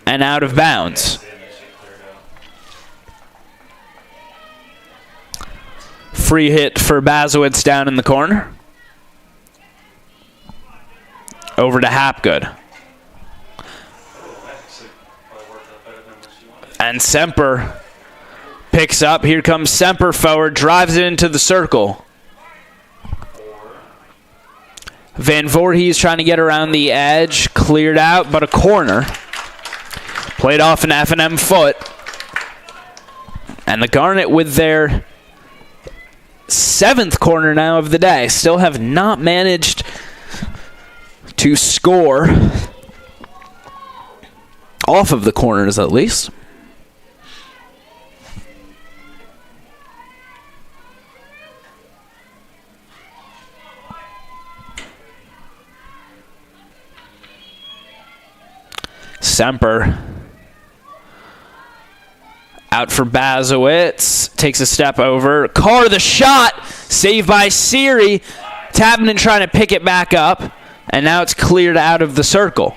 And out of bounds. Free hit for Bazowitz down in the corner. Over to Hapgood. And Semper picks up. Here comes Semper forward. Drives it into the circle. Van Voorhees trying to get around the edge. Cleared out, but a corner. Played off an F&M foot. And the Garnet with their 7th corner now of the day. Still have not managed to score off of the corners, at least. Semper out for Bazowitz. Takes a step over. Carr the shot. Saved by Siri. Tappenden trying to pick it back up. And now it's cleared out of the circle.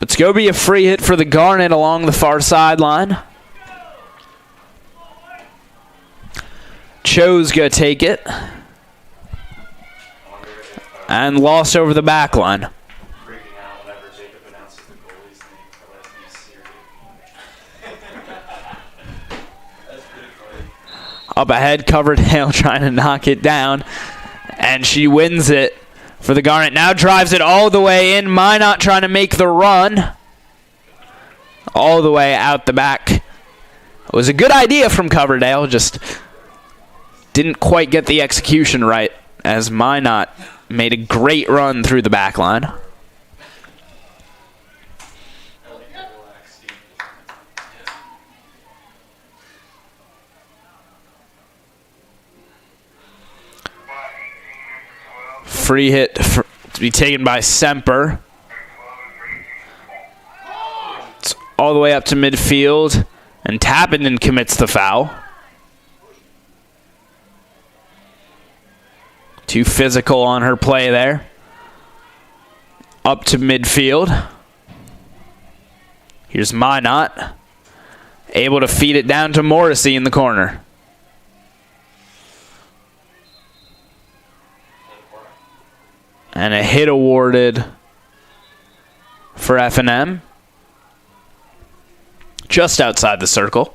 It's going to be a free hit for the Garnet along the far sideline. Cho's going to take it. And lost over the back line. Up ahead, Coverdale trying to knock it down. And she wins it for the Garnet. Now drives it all the way in. Minot trying to make the run. All the way out the back. It was a good idea from Coverdale. Just didn't quite get the execution right as Minot made a great run through the back line. Free hit to be taken by Semper. It's all the way up to midfield, and Tappenden commits the foul. Too physical on her play there. Up to midfield. Here's Minot. Able to feed it down to Morrissey in the corner. And a hit awarded for F&M. Just outside the circle.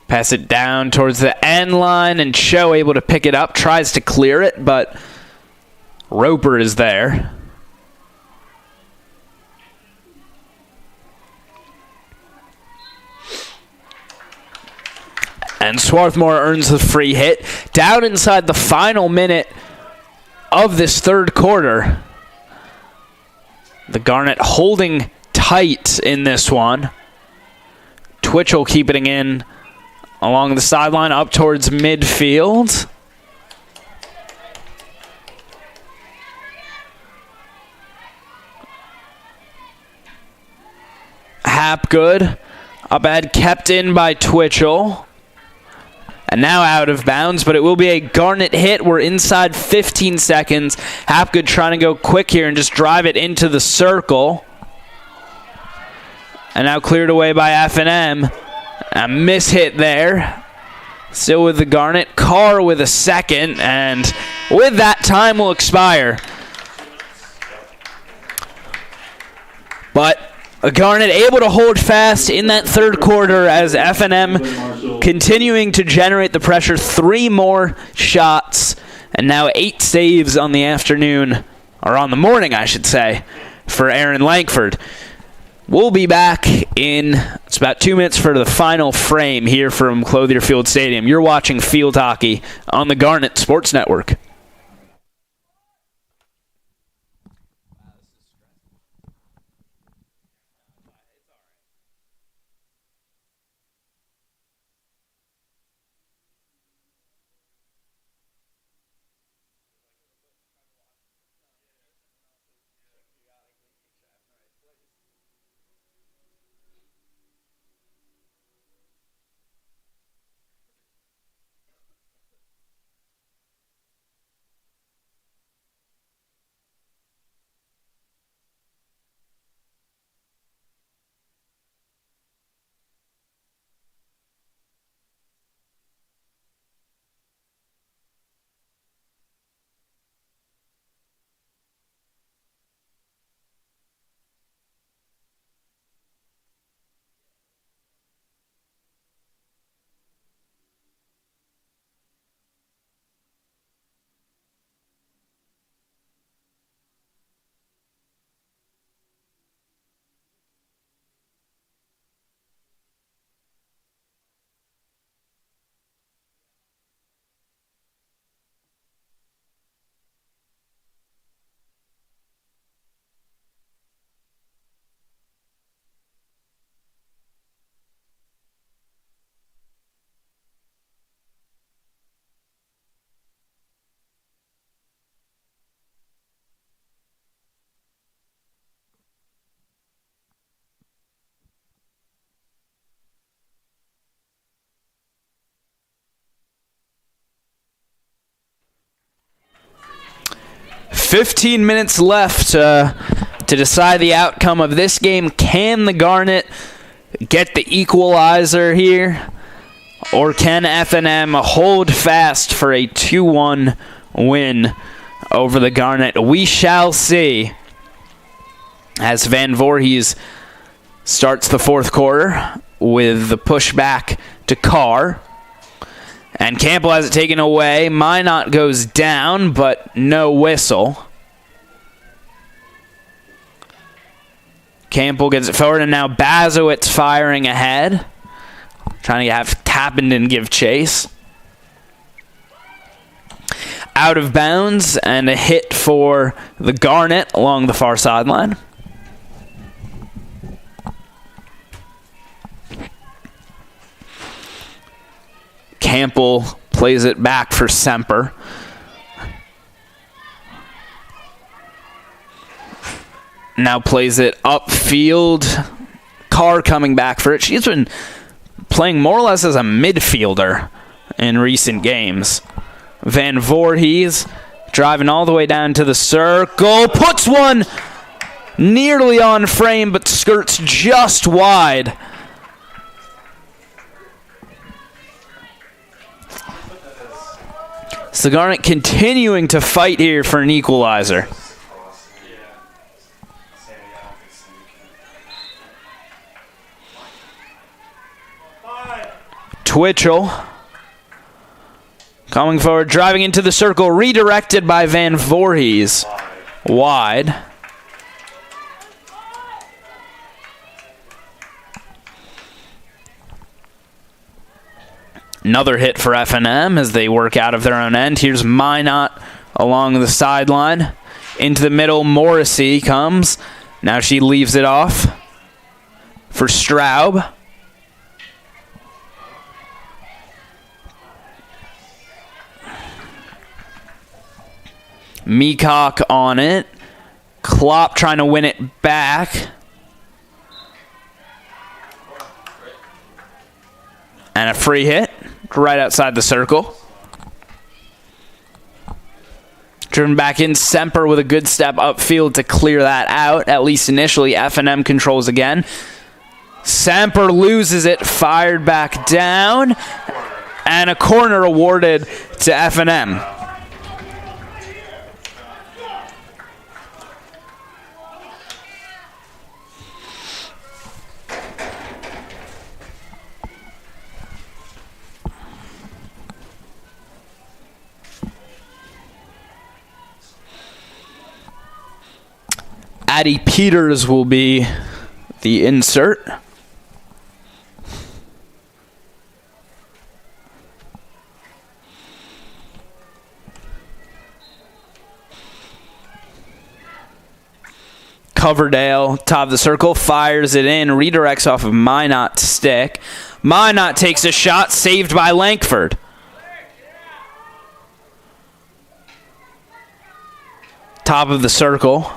Pass it down towards the end line, and Cho able to pick it up. Tries to clear it, but Roper is there. And Swarthmore earns the free hit. Down inside the final minute of this third quarter. The Garnet holding tight in this one. Twitchell keeping it in along the sideline up towards midfield. Hapgood up ahead, kept in by Twitchell. And now out of bounds, but it will be a Garnet hit. We're inside 15 seconds. Hapgood trying to go quick here and just drive it into the circle. And now cleared away by F&M. A miss hit there. Still with the Garnet. Carr with a second, and with that, time will expire. But Garnet able to hold fast in that third quarter as F&M continuing to generate the pressure. 3 more shots, and now 8 saves on the afternoon, or on the morning, I should say, for Aaron Langford. We'll be back in, it's about 2 minutes for the final frame here from Clothier Field Stadium. You're watching Field Hockey on the Garnet Sports Network. 15 minutes left to decide the outcome of this game. Can the Garnet get the equalizer here? Or can F&M hold fast for a 2-1 win over the Garnet? We shall see as Van Voorhees starts the fourth quarter with the pushback to Carr. And Campbell has it taken away. Minot goes down, but no whistle. Campbell gets it forward, and now Bazowitz firing ahead. Trying to have Tappenden give chase. Out of bounds, and a hit for the Garnet along the far sideline. Campbell plays it back for Semper. Now plays it upfield. Carr coming back for it. She's been playing more or less as a midfielder in recent games. Van Voorhees driving all the way down to the circle. Puts one nearly on frame, but skirts just wide. So Garnet continuing to fight here for an equalizer. Twitchell coming forward, driving into the circle, redirected by Van Voorhees. Wide. Another hit for F&M as they work out of their own end. Here's Minot along the sideline. Into the middle, Morrissey comes. Now she leaves it off for Straub. Meacock on it. Klopp trying to win it back. And a free hit right outside the circle. Driven back in, Semper with a good step upfield to clear that out. At least initially, F&M controls again. Semper loses it, fired back down. And a corner awarded to F&M. Addie Peters will be the insert. Coverdale, top of the circle, fires it in, redirects off of Minot's stick. Minot takes a shot, saved by Lankford. Top of the circle.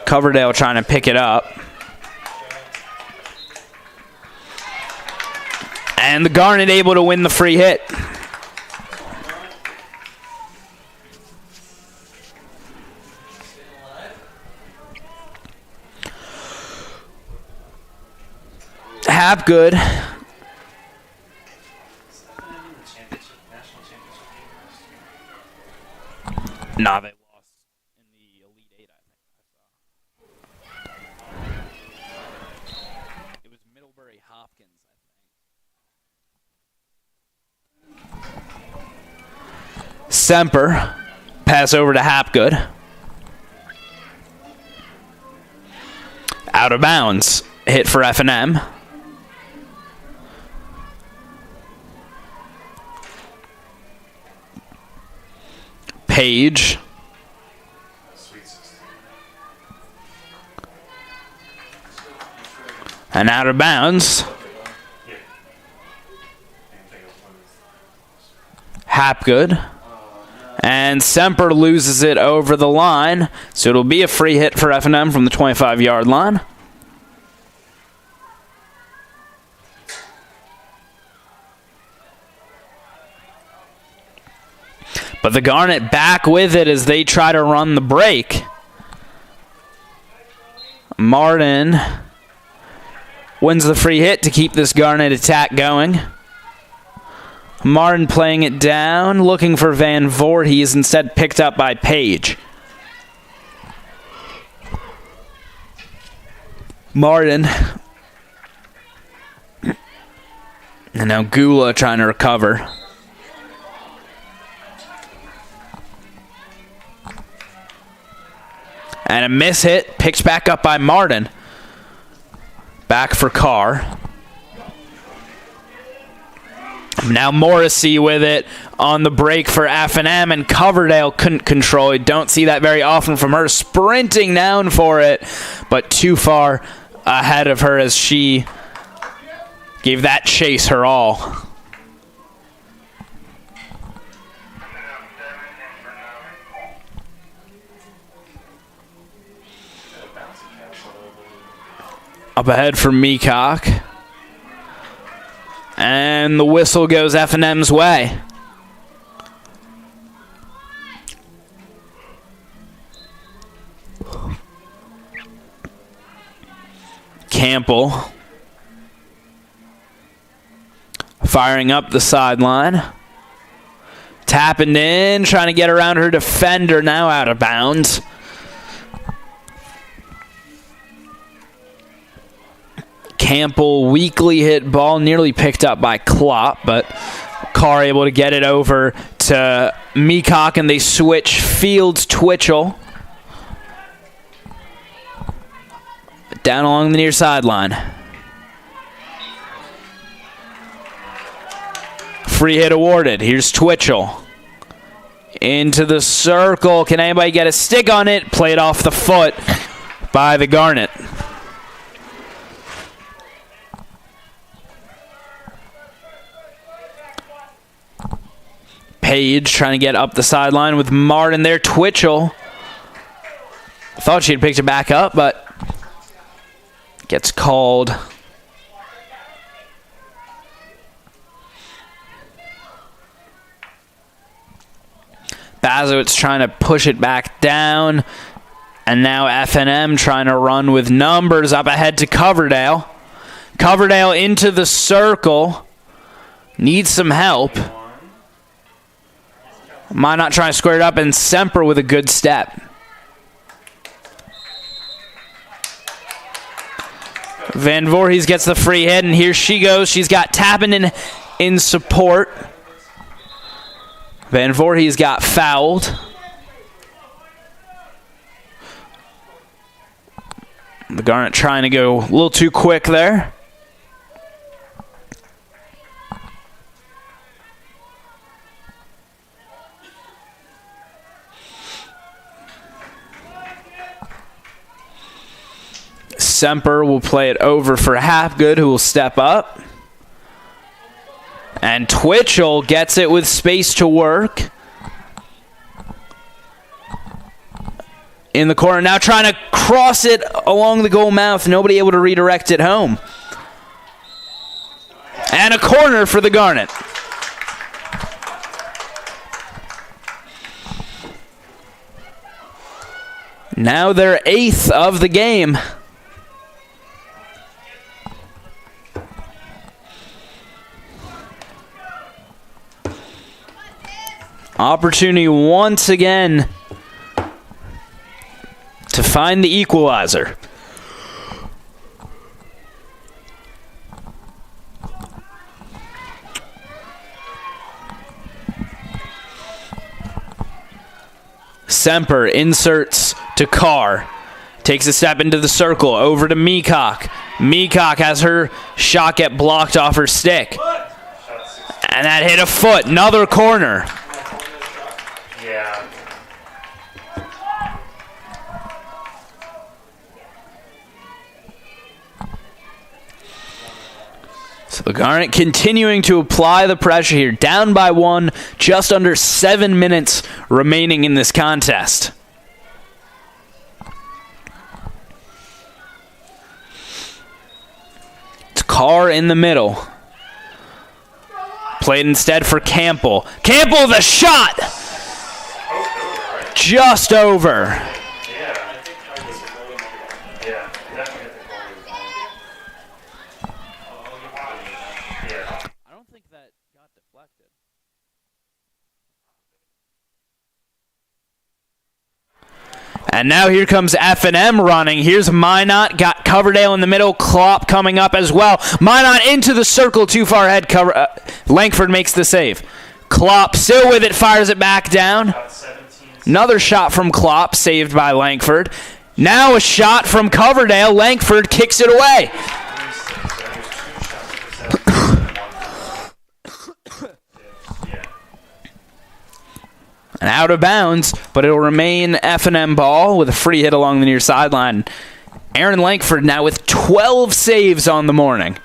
Coverdale trying to pick it up. And the Garnet able to win the free hit. Hapgood. Nah, they lost in the Elite Eight, I think. It was Middlebury Hopkins, I think. Semper. Pass over to Hapgood. Out of bounds. Hit for F&M. Page. And out of bounds. Hapgood. And Semper loses it over the line. So it'll be a free hit for F&M from the 25-yard line. But the Garnet back with it as they try to run the break. Martin wins the free hit to keep this Garnet attack going. Martin playing it down, looking for Van Voorhees, instead picked up by Page. Martin. And now Gula trying to recover. And a miss hit, picked back up by Martin. Back for Carr. Now Morrissey with it on the break for F&M, and Coverdale couldn't control it. Don't see that very often from her. Sprinting down for it, but too far ahead of her as she gave that chase her all. Up ahead for Meacock. And the whistle goes F&M's way. Campbell firing up the sideline. Tapping in, trying to get around her defender, now out of bounds. Campbell weakly hit ball, nearly picked up by Klopp, but Carr able to get it over to Meacock, and they switch Fields Twitchell. Down along the near sideline. Free hit awarded. Here's Twitchell. Into the circle. Can anybody get a stick on it? Played off the foot by the Garnet. Page trying to get up the sideline with Martin there. Twitchell. Thought she had picked it back up, but gets called. Bazowitz trying to push it back down. And now FNM trying to run with numbers up ahead to Coverdale. Coverdale into the circle. Needs some help. Minot trying to square it up, and Semper with a good step. Van Voorhees gets the free hit, and here she goes. She's got Tappenden in support. Van Voorhees got fouled. The Garnet trying to go a little too quick there. Semper will play it over for Hapgood, who will step up. And Twitchell gets it with space to work. In the corner, now trying to cross it along the goal mouth. Nobody able to redirect it home. And a corner for the Garnet. Now their 8th of the game. Opportunity once again to find the equalizer. Semper inserts to Carr. Takes a step into the circle. Over to Meacock. Meacock has her shot get blocked off her stick. And that hit a foot. Another corner. Yeah. So the Garnet continuing to apply the pressure here. Down by 1, just under 7 minutes remaining in this contest. It's Carr in the middle. Played instead for Campbell. Campbell, the shot! Just over. Yeah, definitely hit the goal. Yeah. I don't think that got deflected. And now here comes F&M running. Here's Minot. Got Coverdale in the middle. Klopp coming up as well. Minot into the circle. Too far ahead. Langford makes the save. Klopp still with it. Fires it back down. Another shot from Klopp. Saved by Langford. Now a shot from Coverdale. Langford kicks it away. And out of bounds, but it'll remain F&M ball with a free hit along the near sideline. Aaron Langford now with 12 saves on the morning.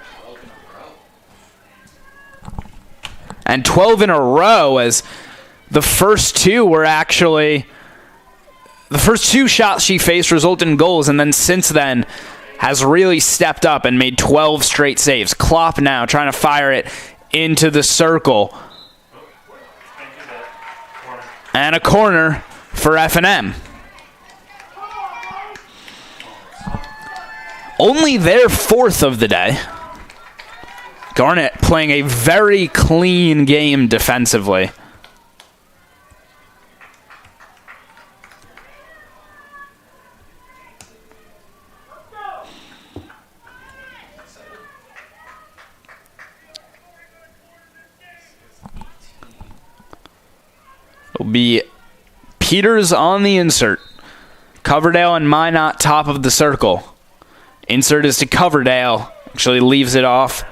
And 12 in a row, as the first two were actually... The first two shots she faced resulted in goals, and then since then has really stepped up and made 12 straight saves. Klopp now trying to fire it into the circle. And a corner for F&M. Only their fourth of the day. Garnet playing a very clean game defensively. It'll be Peters on the insert. Coverdale and Minot top of the circle. Insert is to Coverdale. Actually leaves it off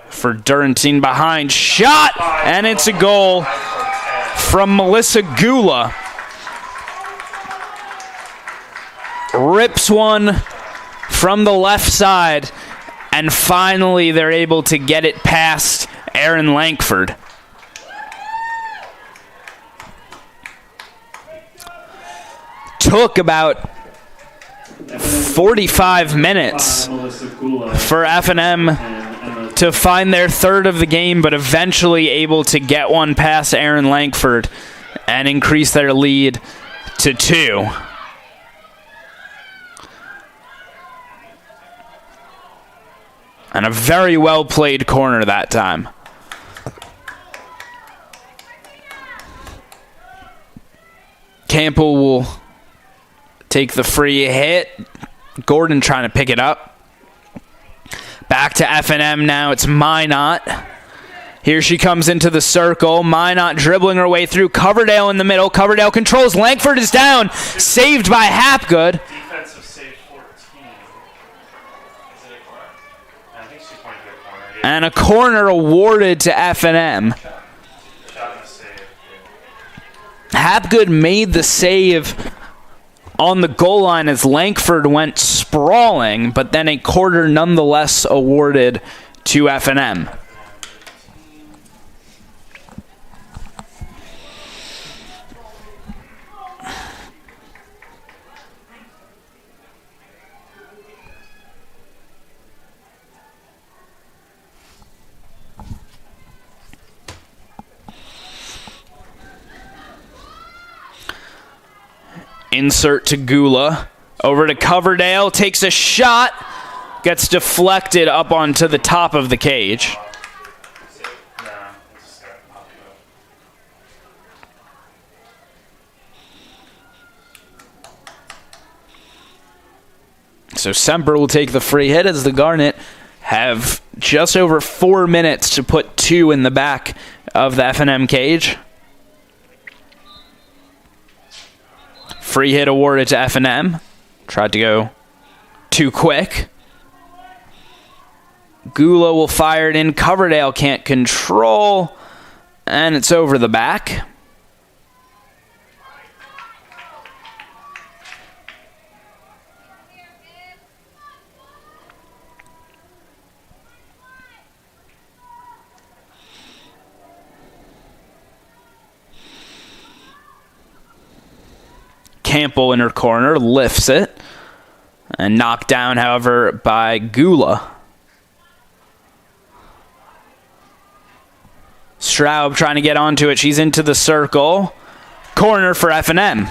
for Durantine behind. Shot! And it's a goal from Melissa Gula. Rips one from the left side. And finally they're able to get it past Aaron Lankford. Took about 45 minutes for F&M to find their third of the game, but eventually able to get one past Aaron Lankford and increase their lead to 2. And a very well played corner that time. Campbell will take the free hit. Gordon trying to pick it up. Back to F&M now. It's Minot. Here she comes into the circle. Minot dribbling her way through. Coverdale in the middle. Coverdale controls. Lankford is down. Saved by Hapgood. Defensive save 14. Is it a corner? I think she's pointing to a corner. And a corner awarded to F&M. Shot and a save. Hapgood made the save on the goal line as Lankford went sprawling, but then a quarter nonetheless awarded to F&M. Insert to Gula. Over to Coverdale. Takes a shot. Gets deflected up onto the top of the cage. So Semper will take the free hit as the Garnet have just over 4 minutes to put 2 in the back of the F&M cage. Free hit awarded to F&M. Tried to go too quick. Gula will fire it in. Coverdale can't control. And it's over the back. Campbell in her corner lifts it and knocked down, however, by Gula. Straub trying to get onto it. She's into the circle. Corner for F&M.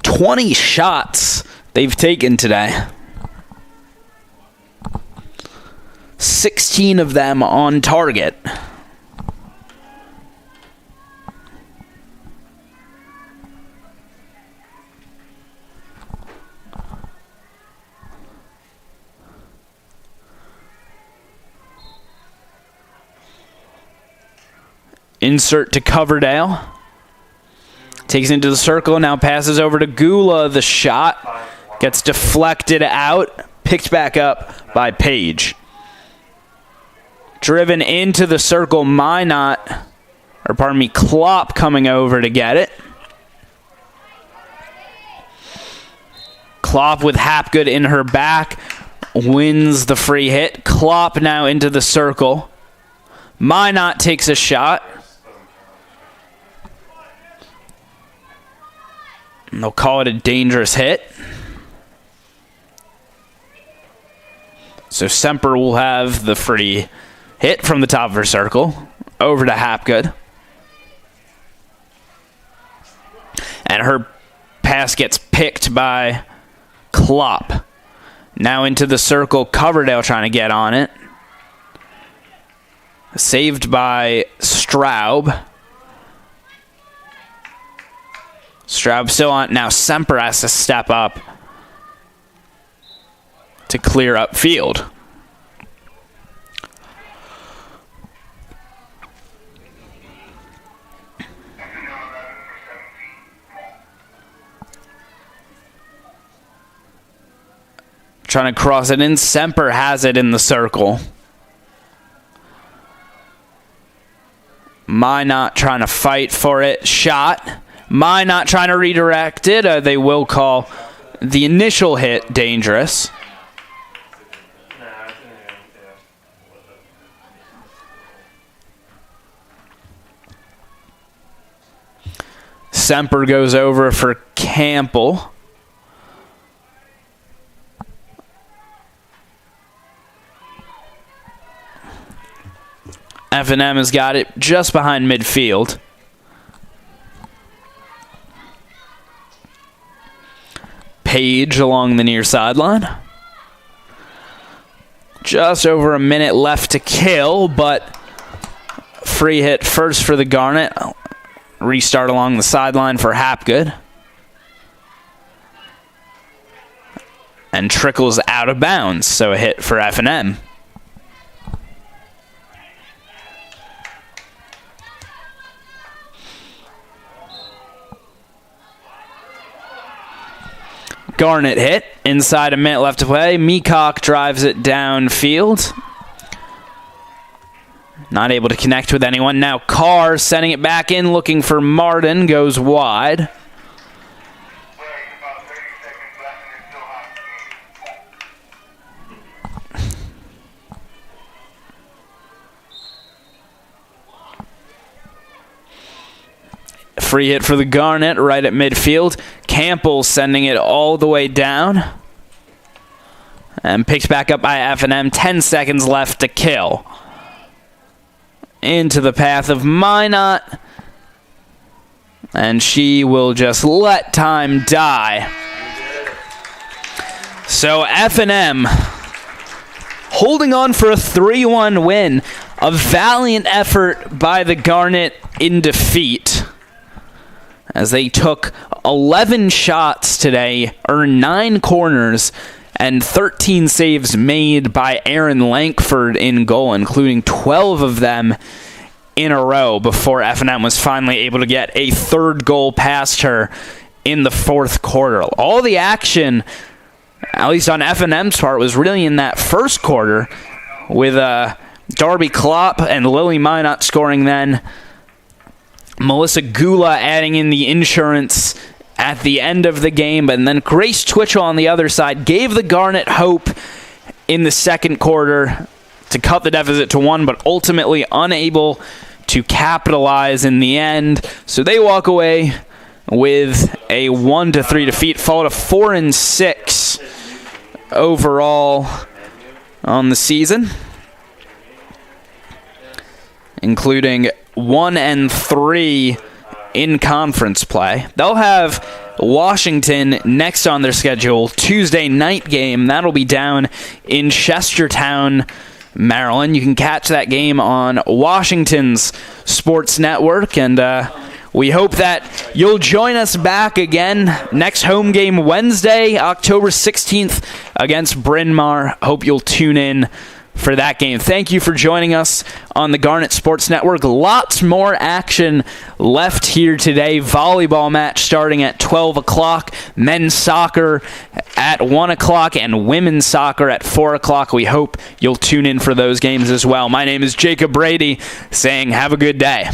"20 shots they've taken today. 16 of them on target. Insert to Coverdale. Takes into the circle, now passes over to Gula. The shot gets deflected out, picked back up by Page. Driven into the circle, Klopp coming over to get it. Klopp with Hapgood in her back, wins the free hit. Klopp now into the circle. Minot takes a shot. And they'll call it a dangerous hit. So Semper will have the free hit from the top of her circle. Over to Hapgood. And her pass gets picked by Klopp. Now into the circle, Coverdale trying to get on it. Saved by Straub. Straub still on. Now Semper has to step up to clear up field. Trying to cross it in. Semper has it in the circle. Minot trying to fight for it. Shot. Minot trying to redirect it. They will call the initial hit dangerous. Semper goes over for Campbell. F&M has got it just behind midfield. Page along the near sideline. Just over a minute left to kill, but free hit first for the Garnet. Restart along the sideline for Hapgood. And trickles out of bounds, so a hit for F&M. Garnet hit. Inside a minute left to play. Meacock drives it downfield. Not able to connect with anyone. Now Carr sending it back in, looking for Martin. Goes wide. Free hit for the Garnet right at midfield. Campbell sending it all the way down. And picked back up by F&M. 10 seconds left to kill. Into the path of Minot. And she will just let time die. So F&M holding on for a 3-1 win. A valiant effort by the Garnet in defeat, as they took 11 shots today, earned 9 corners, and 13 saves made by Aaron Lankford in goal, including 12 of them in a row before F&M was finally able to get a third goal past her in the fourth quarter. All the action, at least on F&M's part, was really in that first quarter, with Darby Klopp and Lily Minot scoring then. Melissa Gula adding in the insurance at the end of the game, and then Grace Twitchell on the other side gave the Garnet hope in the second quarter to cut the deficit to 1, but ultimately unable to capitalize in the end. So they walk away with a 1-3 defeat, followed a 4-6 overall on the season, including 1-3 in conference play. They'll have Washington next on their schedule, Tuesday night game. That'll be down in Chestertown, Maryland. You can catch that game on Washington's Sports Network, and we hope that you'll join us back again next home game Wednesday, October 16th against Bryn Mawr. Hope you'll tune in for that game. Thank you for joining us on the Garnet Sports Network. Lots more action left here today. Volleyball match starting at 12 o'clock, men's soccer at 1 o'clock, and women's soccer at 4 o'clock. We hope you'll tune in for those games as well. My name is Jacob Brady, saying have a good day.